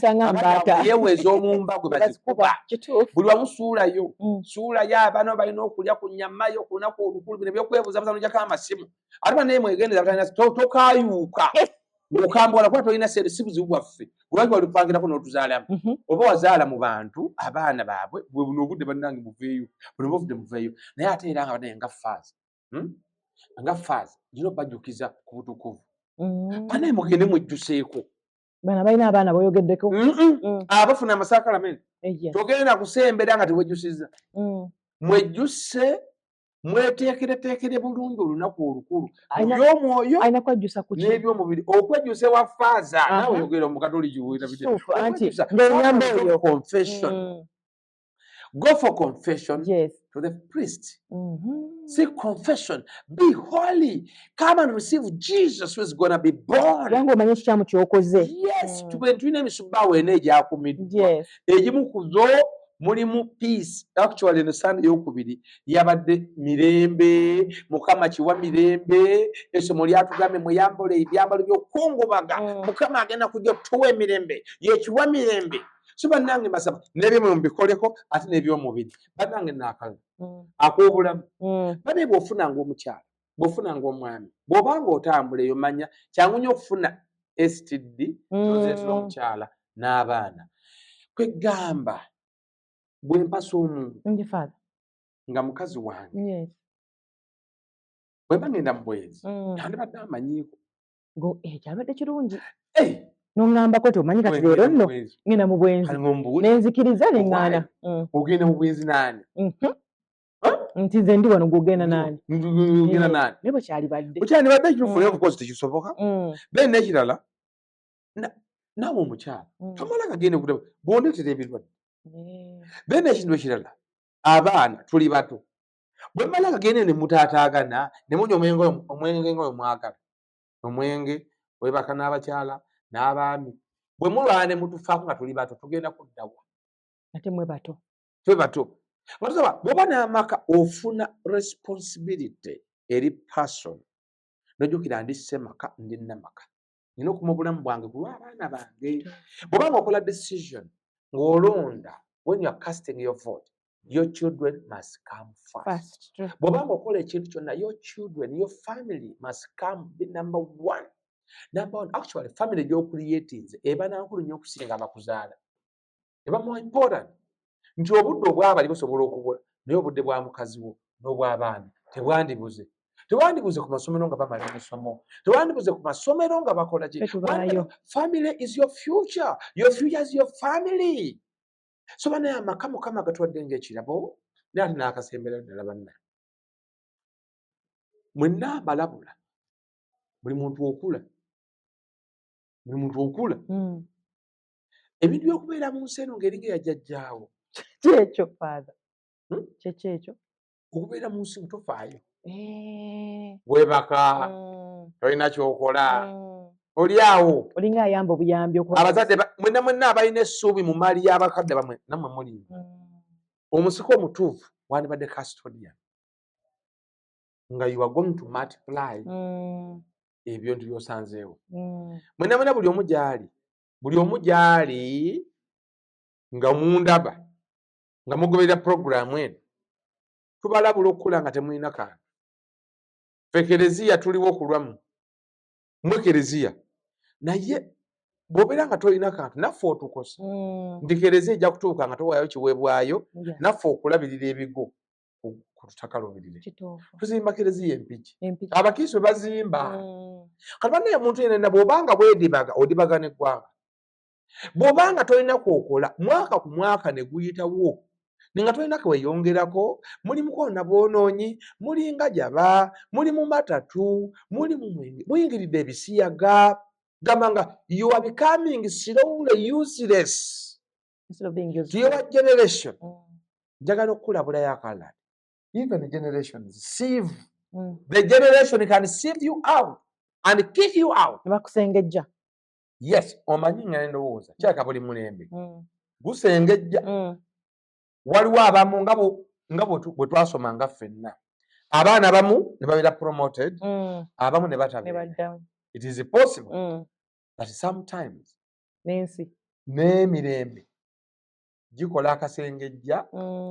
yeeweza omumba gwe bazikuba buli wamu suulayo abaana balina okulya ku nnyama yo ku lunaku olukulu bino ebyokwebuuzabuuza n'ojjako amasimu ate banaye mwegendereza tokaayuuka ng'okambwala kuba tolina sente si buzibu bwaffe lwaki walipangirako n'otuzaalamu oba wazaala mu bantu abaana baabwe buno obudde bannange buveeyo buno buvudde muveeyo naye ate era nga banaye nga faazi gino bajjukiza ku butukuvu banaye mugende mwejjuseeko bana balina abaana boyogeddeko abafuna amasakalamenti togenda kusembera nga tewejjusiza mwejjuse mweteekereteekere bulungi olunaku olukulu by'omwoyo alina kwejjusa ku n'ebyomubiri okwejjusa ewa faaza naawe oyogera omukatoliki go for confession to the priest. Seek confession. Be holy. Come and receive Jesus who is going to be born. Yes. Tulina emisubaawo ena egyakumiddwa. Egimu ku zo mulimu peace. Actually ne Sunday eyokubiri yabadde mirembe, Mukama kiwa mirembe, essomo lyatugambye muyambule ebyambalo by'okukungubaga. Mukama agenda kujja tuwa emirembe, yekiwa mirembe. So bannange mbasaba n'ebyomwoyo mubikoleko ate n'ebyomubiri bannange naakala ak'obulamu bane bw'ofunanga omukyala bw'ofuna ng'omwami bw'obanga otambula eyo manya kyangu nnyo okufuna STD tozeetera omukyala n'abaana kwegamba bwe mpasa omuntu nga mukazi wange bwe mba ngenda mu bwenzi yandibadde amanyiiko kyabadde kirungi n'oŋŋambako nti omanyi kati leero nno ngenda mu bwenzi nenzikiriza neŋŋaana ogenda mu bwenzi naani nti nze ndi wano gw'ogenda naani ogenda naani naye bwekyalibadde ekituufu naye kukozi tekisoboka then n'ekirala naawe omukyala tomala kagende bw'ondeetera ebirwadde then ekintu ekirala abaana tuli bato bwe mmala kagende ne mutaataagana ne munywa omwenge nga mwagala omwenge webaka n'abakyala n'abaami bwe mulwana ne mutufaako nga tuli bato tugenda kuddawa ate mwe bato twe bato bw'oba n'amaka ofuna responsibility eri person nojjukira ndisse maka ndi namaka nina okuma obulamu bwange ku lw'abaana bange bw'oba nga okola decision ng'olonda when you are casting your vote your children must come first bw'oba nga okola ekintu kyonna your children your family must come be number one. Actually family gy'okuliyetinze eba nankulu nnyo okusinga abakuzaala eba more important nti obudde obwabali busobola okubula naye obudde bwa mukazi wo n'obw'abaana tebwandibuze ku masomero nga bamala emisomo tebwandibuze ku masomero nga bakola ki family is your future is your family so banaye amaka mukama gatuwadde ng'ekirabo naye ate n'akasembera ddala banna mwenna mbalabula buli muntu okula ebintu by'okubeera mu nsi eno ng'eri ng'eyajjajjaawo kyekyo father kyekyo okubeera mu nsi tofaayo webaka tolina kyokola oli awo olinga ayamba obuyambi abazadde mwenna abalina essuubi mu maali y'abakadde bamwe nammwe muli omusiko omutuufu wandibadde custodian nga you are going to multiply ebyo nti byosanzeewo mwenna buli omu gyali nga mundaba nga mugoberera puroguramu eno tubalabula okukula nga temulina kantu ffe kereziya tuliwo ku lwammwe mwe kereziya naye bw'obeera nga tolina kantu naffe otukosa nti kereziya ejja kutuuka nga towaayo kiweebwayo naffe okulabirira ebigo ku ttaka lubirire tuzimba kereziya empiki abakiise bazimba kati bannaye omuntu yenna bw'obanga bwedibaga odibaga n'eggwanga bw'obanga tolina kwokola mwaka ku mwaka ne guyitawo nga tolina kweyongerako mulimuko nabwonoonyi mulinga jaba muli mu matatu muli mu mwenge muyingiridde ebisiyaga gamba nga you are becoming slowly useless to your generation njagala okukulabulayo akalala even generations sieve the generation can sieve you out and kick you out bakusengejja yes omanyi nga ndowooza kyaka buli mulembe gusengejja waliwo abamu nga bwe twasoma nga ffenna abaana abamu ne babeera promoted abamu ne batabeera it is possible that sometimes n'emirembe gikola akasengejja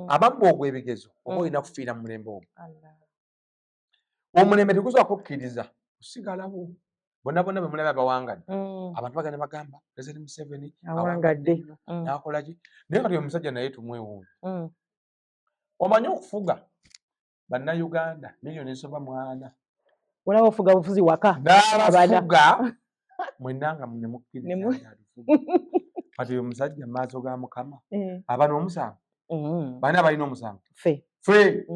abamu ogw'ebigezo oba olina kufiira mu mulembe ogwo omulembe tegusobola kukkiriza kusigalawo bonna bwe mulaba bawangadde abantu bagenda bagamba President Museveni awangadde nakola ki naye kati omusajja naye tumwewuunya omanyi okufuga bannayuganda miliyoni esoba 4 olaba ofuga bufuzi waka n'abafuga mwenna nga nemukkiriza kati omusajja mu maaso ga Mukama abana omusango bani abalina omusango ffe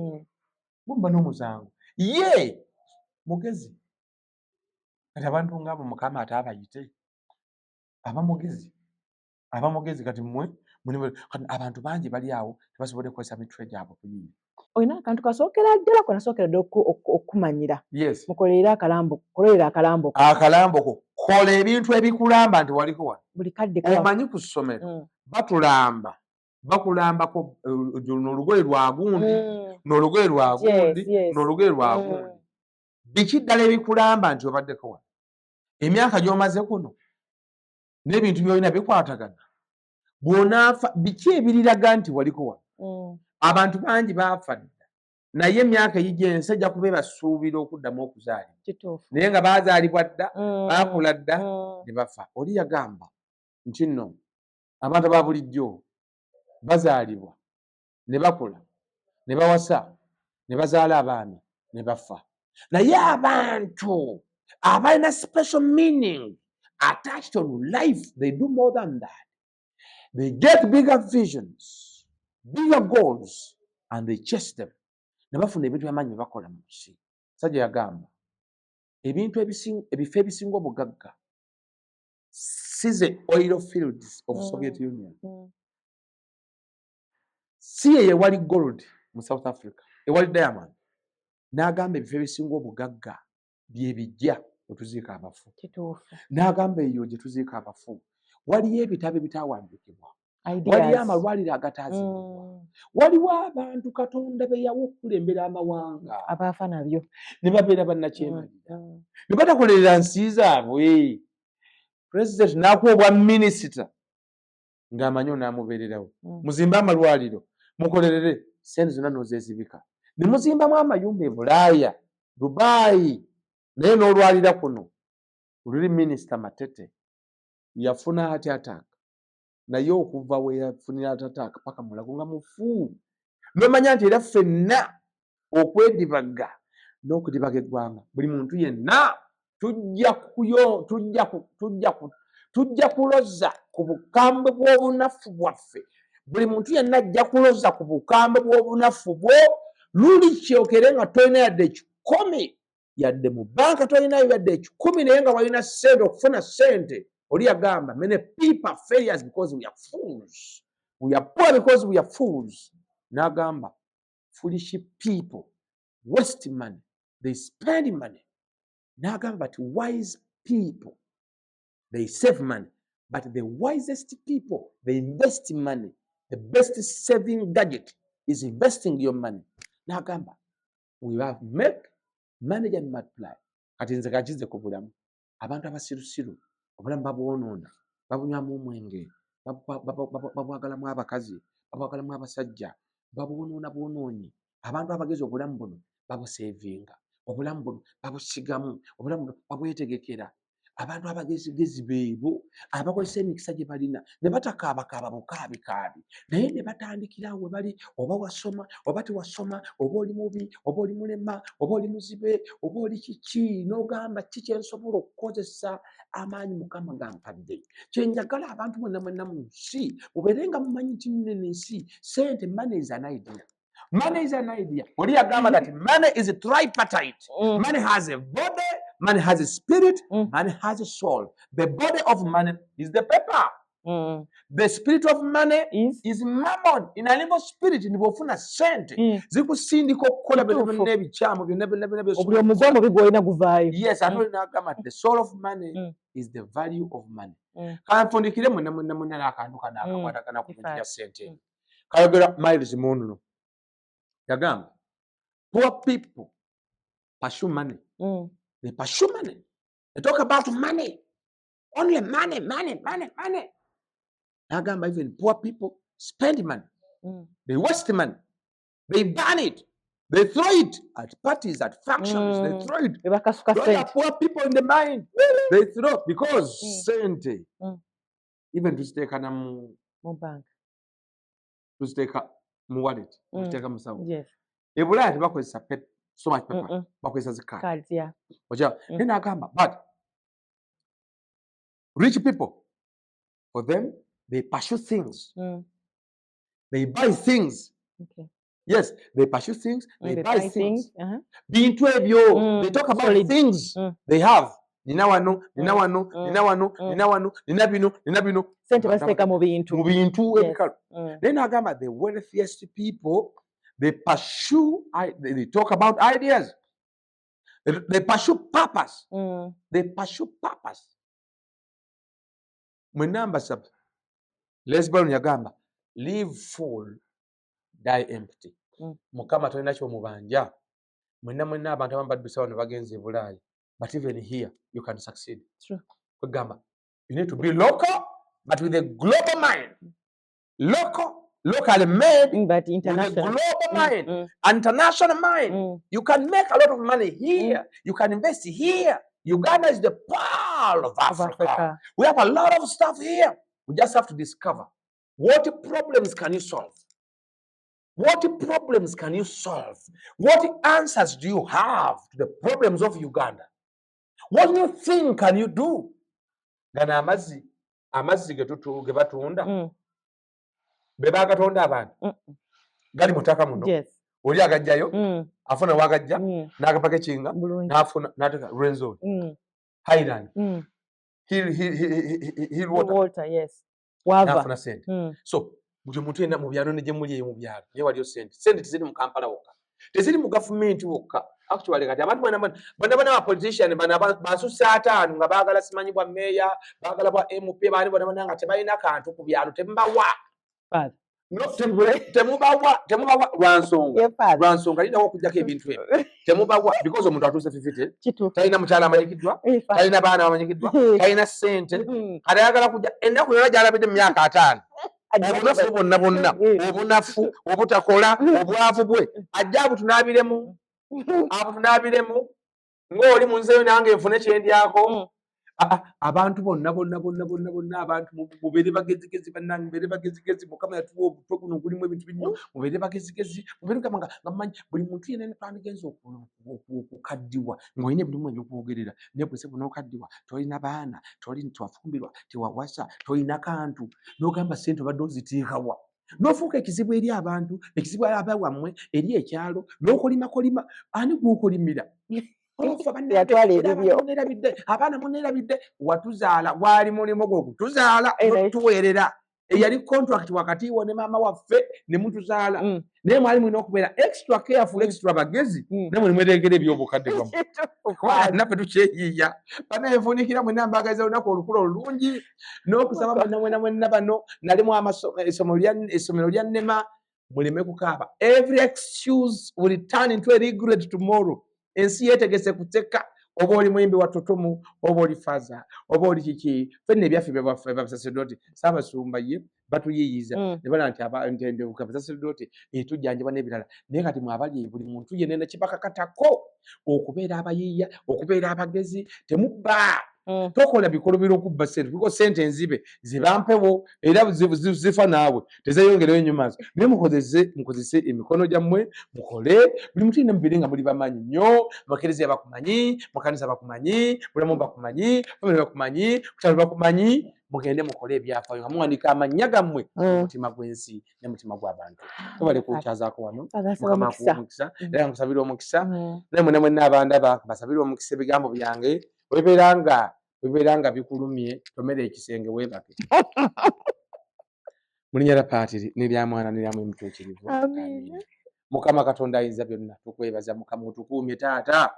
mumba n'omusango ye mugezi kati abantu ngabo Mukama ate abayite abamugezi kati mmwe abantu bangi bali awo tebasobodde kukozesa mitwe gyabwe kuyiiya olina akantu kasookera ddala kwenasookera dde okumanyira mukolera akalambo ko kola ebintu ebikulamba nti waliko wano buli kadde omanyi ku ssomero bakulambako n'olugoye lwagundi n'olugoye lwagundi n'olugoye lwagundi biki ddala ebikulamba nti obaddeko wano emyaka gy'omaze kuno n'ebintu byolina bikwatagana bw'onaafa biki ebiriraga nti waliko wano abantu bangi baafa dda naye emyaka egijja ensi ejja kuba ebasuubira okuddamu okuzaalibwa kituufu naye nga baazaalibwa dda baakula dda Mm. ne bafa. Oli yagamba nti nno abantu ba bulijjo bazaalibwa ne bakula ne bawasa ne bazaala abaana ne bafa, naye abantu abalina special meaning attached on life, they do more than that. They get bigger visions, bigger goals, and they chase them. Ne bafuna ebintu by'amaanyi bye bakola mu nsi. Sajja yagamba ebintu ebifo ebisinga obugagga si the oil fields of Soviet Union, si ewali gold mu South Africa, ewali diamond. N'agamba ebifo ebisinga obugagga bye bijja otuziika abafu. kituufu N'agamba eyo gye tuziika abafu waliyo ebitabo ebitawandiikibwa, waliyo amalwaliro agataazibwa, waliwo abantu Katonda be yawa okukulembera amawanga abaafa nabyo ne babeera bannakyemalira ne batakolerera nsi zaabwe. Pulezidenti n'akuwa obwa minisita ng'amanyi onaamubeererawo, muzimbe amalwaliro mukolerere, sente zonna n'ozeezibika, ne muzimbamu amayumba e Bulaaya, Dubai, naye n'olwalira kuno luli minisita Matete yafuna heart attack, naye okuva we yafunira heart attack paka mulago nga mufu. N'omanya nti era ffenna okwedibaga n'okudibaga eggwanga, buli muntu yenna tujja kuloza ku bukambwe bw'obunafu bwaffe. Buli muntu yenna ajja kuloza ku bukambwe bw'obunafu bwo. Luli kyokere nga tolina yadde ekikumi, yadde mu banka tolinayo yadde ekikumi, naye nga walina ssente okufuna ssente. Oli yagamba many people are failures because we are fools. We are poor because we are fools. N'agamba foolish people waste money, they spend money. N'agamba but wise people they save money, but the wisest people they invest money. The best saving gadget is investing your money. N'agamba we have make manage and multiply. Kati nze kakize ku bulamu abantu abasirusiru obulamu babwonoona, babunywamu omwenge, babwagalamu abakazi, babwagalamu abasajja, babwonoonyi. Abantu abagezi obulamu buno babuseevinga, obulamu buno babusigamu, obulamu buno babwetegekera. Abantu abagezigezi beebo abakozesa emikisa gye balina ne batakaabakaaba bukaabikaabi, naye ne batandikira we bali, oba wasoma oba tewasoma, oba oli mubi oba oli mulema oba oli muzibe oba oli kiki, n'ogamba kiki ensobola okukozesa amaanyi Mukama gampadde. Kye njagala abantu mwenna mu nsi mubeerenga mumanyi nti nnene nsi sente, money is an idea. Money is an idea. Oli yagamba that money is a tripartite. Money has a body, money has a spirit, money has a soul. The body of money is the paper. The spirit of money is mammon. In an evil spirit, in bofuna sente. Zikusindika okukola bintu n'ebikyamu obuli omugomo bigwolina guvaayo. Yes, ate n'agamba the soul of money is the value of money. Kanfundikire mwenna n'akantu kana akakwatagana ku bintu bya sente. Kayogera Miles Munno. Yagamba poor people pursue money. They pursue money. They talk about money. Only money. Yagamba even poor people spend money. They waste money. They burn it. They throw it at parties, at functions. They throw it. Those are poor people in the mind. They throw because sente. Even tuziteeka na mu bank. Tuziteeka mu wallet. Tuziteeka mu sawo. Yes. E Bulaaya tebakozesa so much paper. Bakozesa zikaadi. Cards, yeah. Oja. Then agamba, but rich people, for them, they pursue things. They buy things. Okay. Yes, they pursue things. They buy things. Bintu ebyo. They talk about things they have. Nina wano, nina bino. Sente baziteeka mu bintu. Mu bintu ebikalu. Then agamba the wealthiest people, they pursue, they talk about ideas. They pursue purpose. They pursue purpose. Mwenna mbasaba. Lesbian yagamba, live full, die empty. Mukama tolina ky'omubanja. Mwenna abantu abamu baddusa wano bagenze e Bulaaya. But even here, you can succeed. True. Kugamba, you need to be local, but with a global mind. Local, locally made but with a international. global mind, Mm. international mind. Mm. You can make a lot of money here. You can invest here. Uganda is the pearl of Of Africa. Africa. We have a lot of stuff here. We just have to discover what problems can you solve? What problems can you solve? What answers do you have to the problems of Uganda? What new thing can you do? Gana amazzi ge batunda Mm. be bagatonda abantu Mm. gali mutaka muno Yes. oli agajjayo Mm. afuna wagajja Mm. n'akapakekinga Bulungi. n'afuna n'ateka Rwenzori Mm. Highland Mm. Hill Water. water Yes. Wava. n'afuna sente. Mm. So buli muntu yenna mu byalo ne gye muli eyo mu byalo naye waliyo sente teziri mu Kampala wokka, teziri mu gavumenti wokka. Actually kati abantu bana ba politician bana basusse ataano nga baagala simanyi bwa meeya baagala bwa MP baani bana nga tebalina kantu ku byalo temubawa. Father. No, temubawa lwansonga linawo okugjako ebintu ebyo temubawa because omuntu atuuse fifite Kituufu. talina mukyala amanyikiddwa, talina baana bamanyikiddwa, talina ssente, kati ayagala kujja ennaku yonna gy'alabidde mu myaka 5 obunafu bonna obunafu obutakola obwavu bwe ajja abutunaabiremu ng'oli mu nzeyo nange nfune kyendyako. Abantu bonna abantu mubeere bagezigezi bannange, mubeere bagezigezi. Mukama yatuwa obutwe guno gulimu ebintu binyo, mubeere bagezigezi, mubeere nga mmanyi buli muntu yenna twandigenza okukaddiwa ng'olina ebirimu ebyokwogerera naye bwese bunookaddiwa tolina baana, tewafumbirwa, tewawasa, tolina kantu n'ogamba ssente obadde oziteekawa n'ofuuka ekizibu eri abantu, ekizibu eri abawammwe, eri ekyalo n'okolimakolima. Ani gw'okolimira? Abaana muneerabidde watuzaala gwali mulimu gw'okutuzaala n'otuweerera. Eyali contract wakati wo ne maama waffe ne mutuzaala naye mwali mulina okubeera extra careful, extra bagezi ne mwe mwereegera eby'obukadde bwammwe. Naffe tukyeyiiya banneefuunikira mwenna mbaagaliza olunaku olukulu olulungi n'okusaba mwenna bano nalimu essomero lya Nema muleme kukaaba. Every excuse will turn into a regret tomorrow. Ensi yeetegese kuteka, oba oli muyimbi wa ttotomu, oba oli faza, oba oli kiki. Ffenna ebyaffe b'abasaserdoti Ssaabasumba ye batuyiiyiza ne balaba nti abasaserdoti tujjanjaba n'ebirala. Naye kati mwabali buli muntu yenna kibakakatako okubeera abayiiya, okubeera abagezi. Temubba tokola bikolobera okubba ssente kuko ssente enzibe ziba mpewo era zifa naawe tezeyongereyo nnyo maaso. Naye mukozese emikono gyammwe mukole. Buli muntu yenna mubeere nga muli bamanyi nnyo. Abakereziya bakumanyi, mukanisa bakumanyi, bulamu bakumanyi, famire bakumanyi, kukyalo bakumanyi. Mugende mukole ebyafaayo nga muwandiika amannya gammwe mutima gw'ensi ne mutima gw'abantu. Tobale kukyazaako wano. Mukama akuwe omukisa era nkusabira omukisa. Naye mwenna abandaba mbasabira omukisa ebigambo byange webeera nga bikulumye tomera ekisenge weebake. Mu linnya lya Paatiri n'erya Mwana n'erya Mwoyo Mutuukirivu. Amiina. Mukama Katonda ayinza byonna tukwebaza. Mukama otukuumye taata.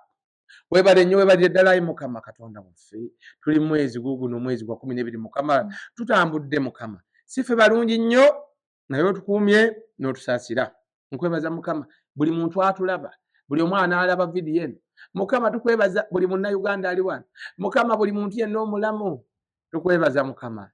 Webale nnyo, webalire ddala ayi Mukama Katonda waffe. Tuli mu mwezi guno omwezi gwa 12 Mukama tutambudde Mukama. Si ffe balungi nnyo naye otukuumye n'otusaasira. Nkwebaza Mukama buli muntu atulaba, buli omwana alaba vidiyo eno. Mukama tukwebaza buli munnayuganda ali wano. Mukama buli muntu yenna omulamu tukwebaza Mukama.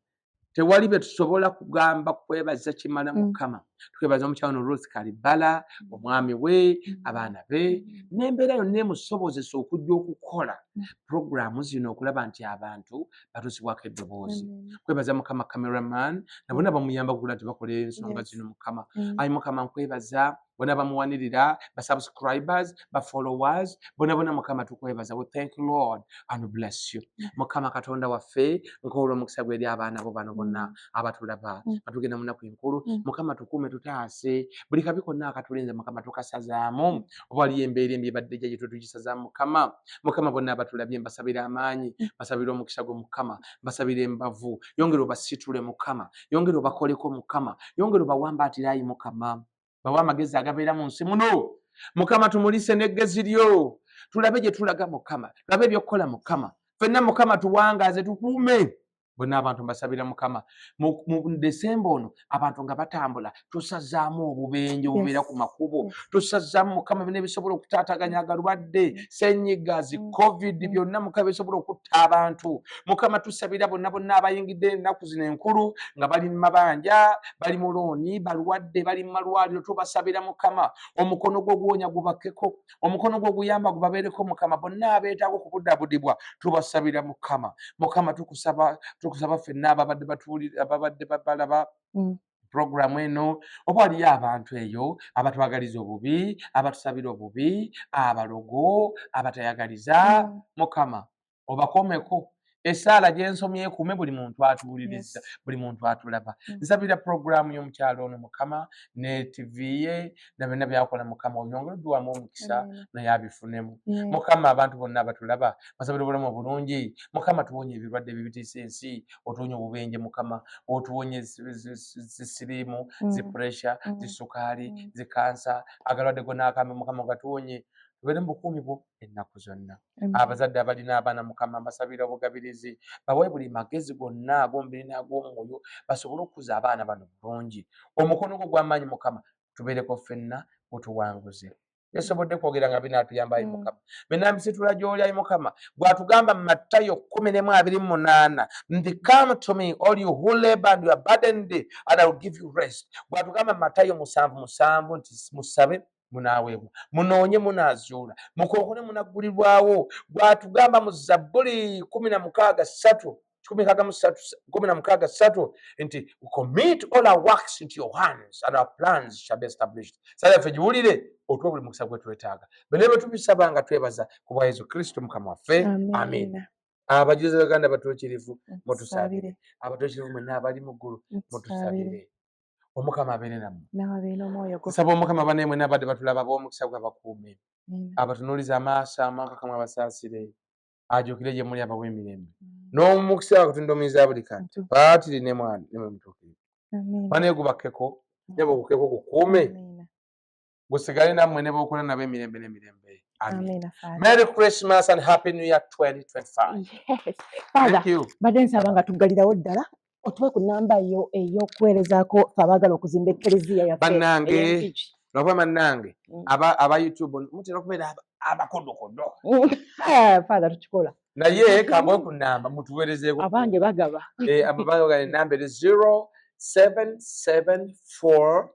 Tewali bye tusobola kugamba kukwebaza kimala Mukama. Tukwebaza omukyano Ruth Kalibala, omwami we, abaana be, n'embeera yonna emusobozesa okujja okukola programu zino okulaba nti abantu batuusibwako eddoboozi. Nkwebaza Mukama cameraman na bonna bamuyamba kukola tebakola ensonga zino Mukama. Ayi Mukama nkwebaza bonna bamuwanirira, ba subscribers, ba followers, bonna Mukama tukwebaza. We thank you Lord and bless you. Mukama Katonda waffe nkola omukisa gw'eri abaana bo bano bonna abatulaba batugenda mu nnaku enkulu. Mukama tukuume tutaase buli kabi konna akatulinze Mukama tukasazaamu. Oba waliyo embeera embi ebadde ejja gye tugisazaamu Mukama. Mukama bonna abatulabye mbasabira amaanyi, mbasabira omukisa gwo Mukama, mbasabira embavu. Yongera obasitule Mukama, yongera obakoleko Mukama, yongera obawambaatire ayi Mukama. Bawa amagezi agabeera mu nsi muno Mukama. Tumulise n'eggezi lyo tulabe gye tulaga Mukama, tulabe by'okukola Mukama. Ffenna Mukama tuwangaaze tukuume bonna abantu mbasabira Mukama mu Desemba ono abantu nga batambula tusazaamu obubenje obubeera ku makubo tusazaamu Mukama bino ebisobola okutaataganya agalwadde ssenyiga zi covid byonna Mukama bisobola okutta abantu Mukama tusabira bonna abayingidde ennaku zino enkulu nga bali mu mabanja bali mu looni balwadde bali mu malwaliro tubasabira Mukama omukono gwo gwonya gubakkeko omukono gwo guyamba gubabeereko Mukama bonna abeetaaga okubuddabudibwa tubasabira Mukama tukusaba ffenna ababadde balaba programu eno oba waliyo abantu eyo abatwagaliza obubi abatusabira obubi abalogo abatayagaliza Mukama obakomeko essaala gye nsomye ekuume buli muntu atuwuliriza buli muntu atulaba nsabira programu y'omukyalo ono Mukama ne TV ye na byonna byakola Mukama oyongere odduwamu omukisa naye abifunemu Mukama abantu bonna abatulaba basabira obulamu obulungi Mukama tuwonye ebirwadde bibitiisa ensi otuwonye obubenje Mukama otuwonye zisiriimu zipuresha zisukaali zikansa agalwadde gonna akambe Mukama gatuwonye tubeere mu bukuumi bwo ennaku zonna abazadde abalina abaana Mukama mbasabira obugabirizi bawe buli magezi gonna ag'omubiri n'ag'omwoyo basobole okukuza abaana bano bulungi omukono gwo gw'amaanyi Mukama tubeereko ffenna otuwanguze esobodde kwogera nga binaatuyamba ayi Mukama benambisitula gy'oli ayi Mukama gwatugamba mu Matayo 10:28 nti come to me all you who labor and you are burdened and I will give you rest gwatugamba mu Matayo 7:7 nti musabe munaaweebwa munoonye munaazuula mukookole munaggulirwawo gwatugamba mu Zabbuli 16:3 nti commit all our works into your hands and our plans shall be established sala ffe giwulire otuwe buli mukisa gwe twetaaga bene bwe tubisaba nga twebaza ku bwa Yesu Kristo Mukama waffe amen abajulizi b'Uganda abatuukirivu mutusabire abatuukirivu mwenna abali mu ggulu mutusabire Omukama abeere nammwe nsaba Omukama bane mwenna abadde batulaba ab'omukisa gwabakuume abatunuuliza amaaso amakakamu abasaasire ajukire gye muli abawa emirembe n'omukisa wa Katonda omuyinza buli kantu paatiri ne mwana ne mutuukirivu bane gubakkeko ne bwegukeko gukuume gusigale nammwe ne b'okola nabo emirembe n'emirembe amen. Merry Christmas and Happy New Year 2025. Yes. Father, badde nsaba nga tuggalirawo ddala otuwe ku namba yo ey'okuweerezaako abaagala okuzimba ekereziya yaffe bannange lwaba bannange aba YouTube mutera okubeera abakodokodo Father tukikola naye kamwe ku namba mutuweerezeeko abange bagaba abaagala enamba eri 0774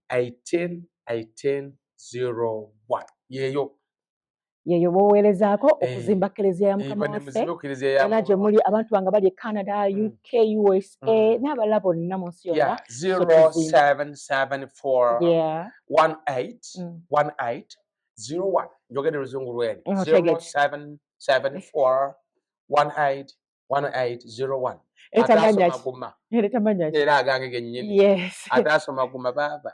1801 yeyo boweerezaako okuzimba kereziya ya Mukama waffe era gye muli abantu bange bali e Canada UK USA n'abalala bonna mu nsi yonna 0774 1801 njogere luzungu lwene 0774 1801 era agange gennyini ate asoma guma baaba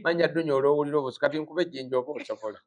manya ddunya olwowulira obusi kati nkuba ejjinja oba osobola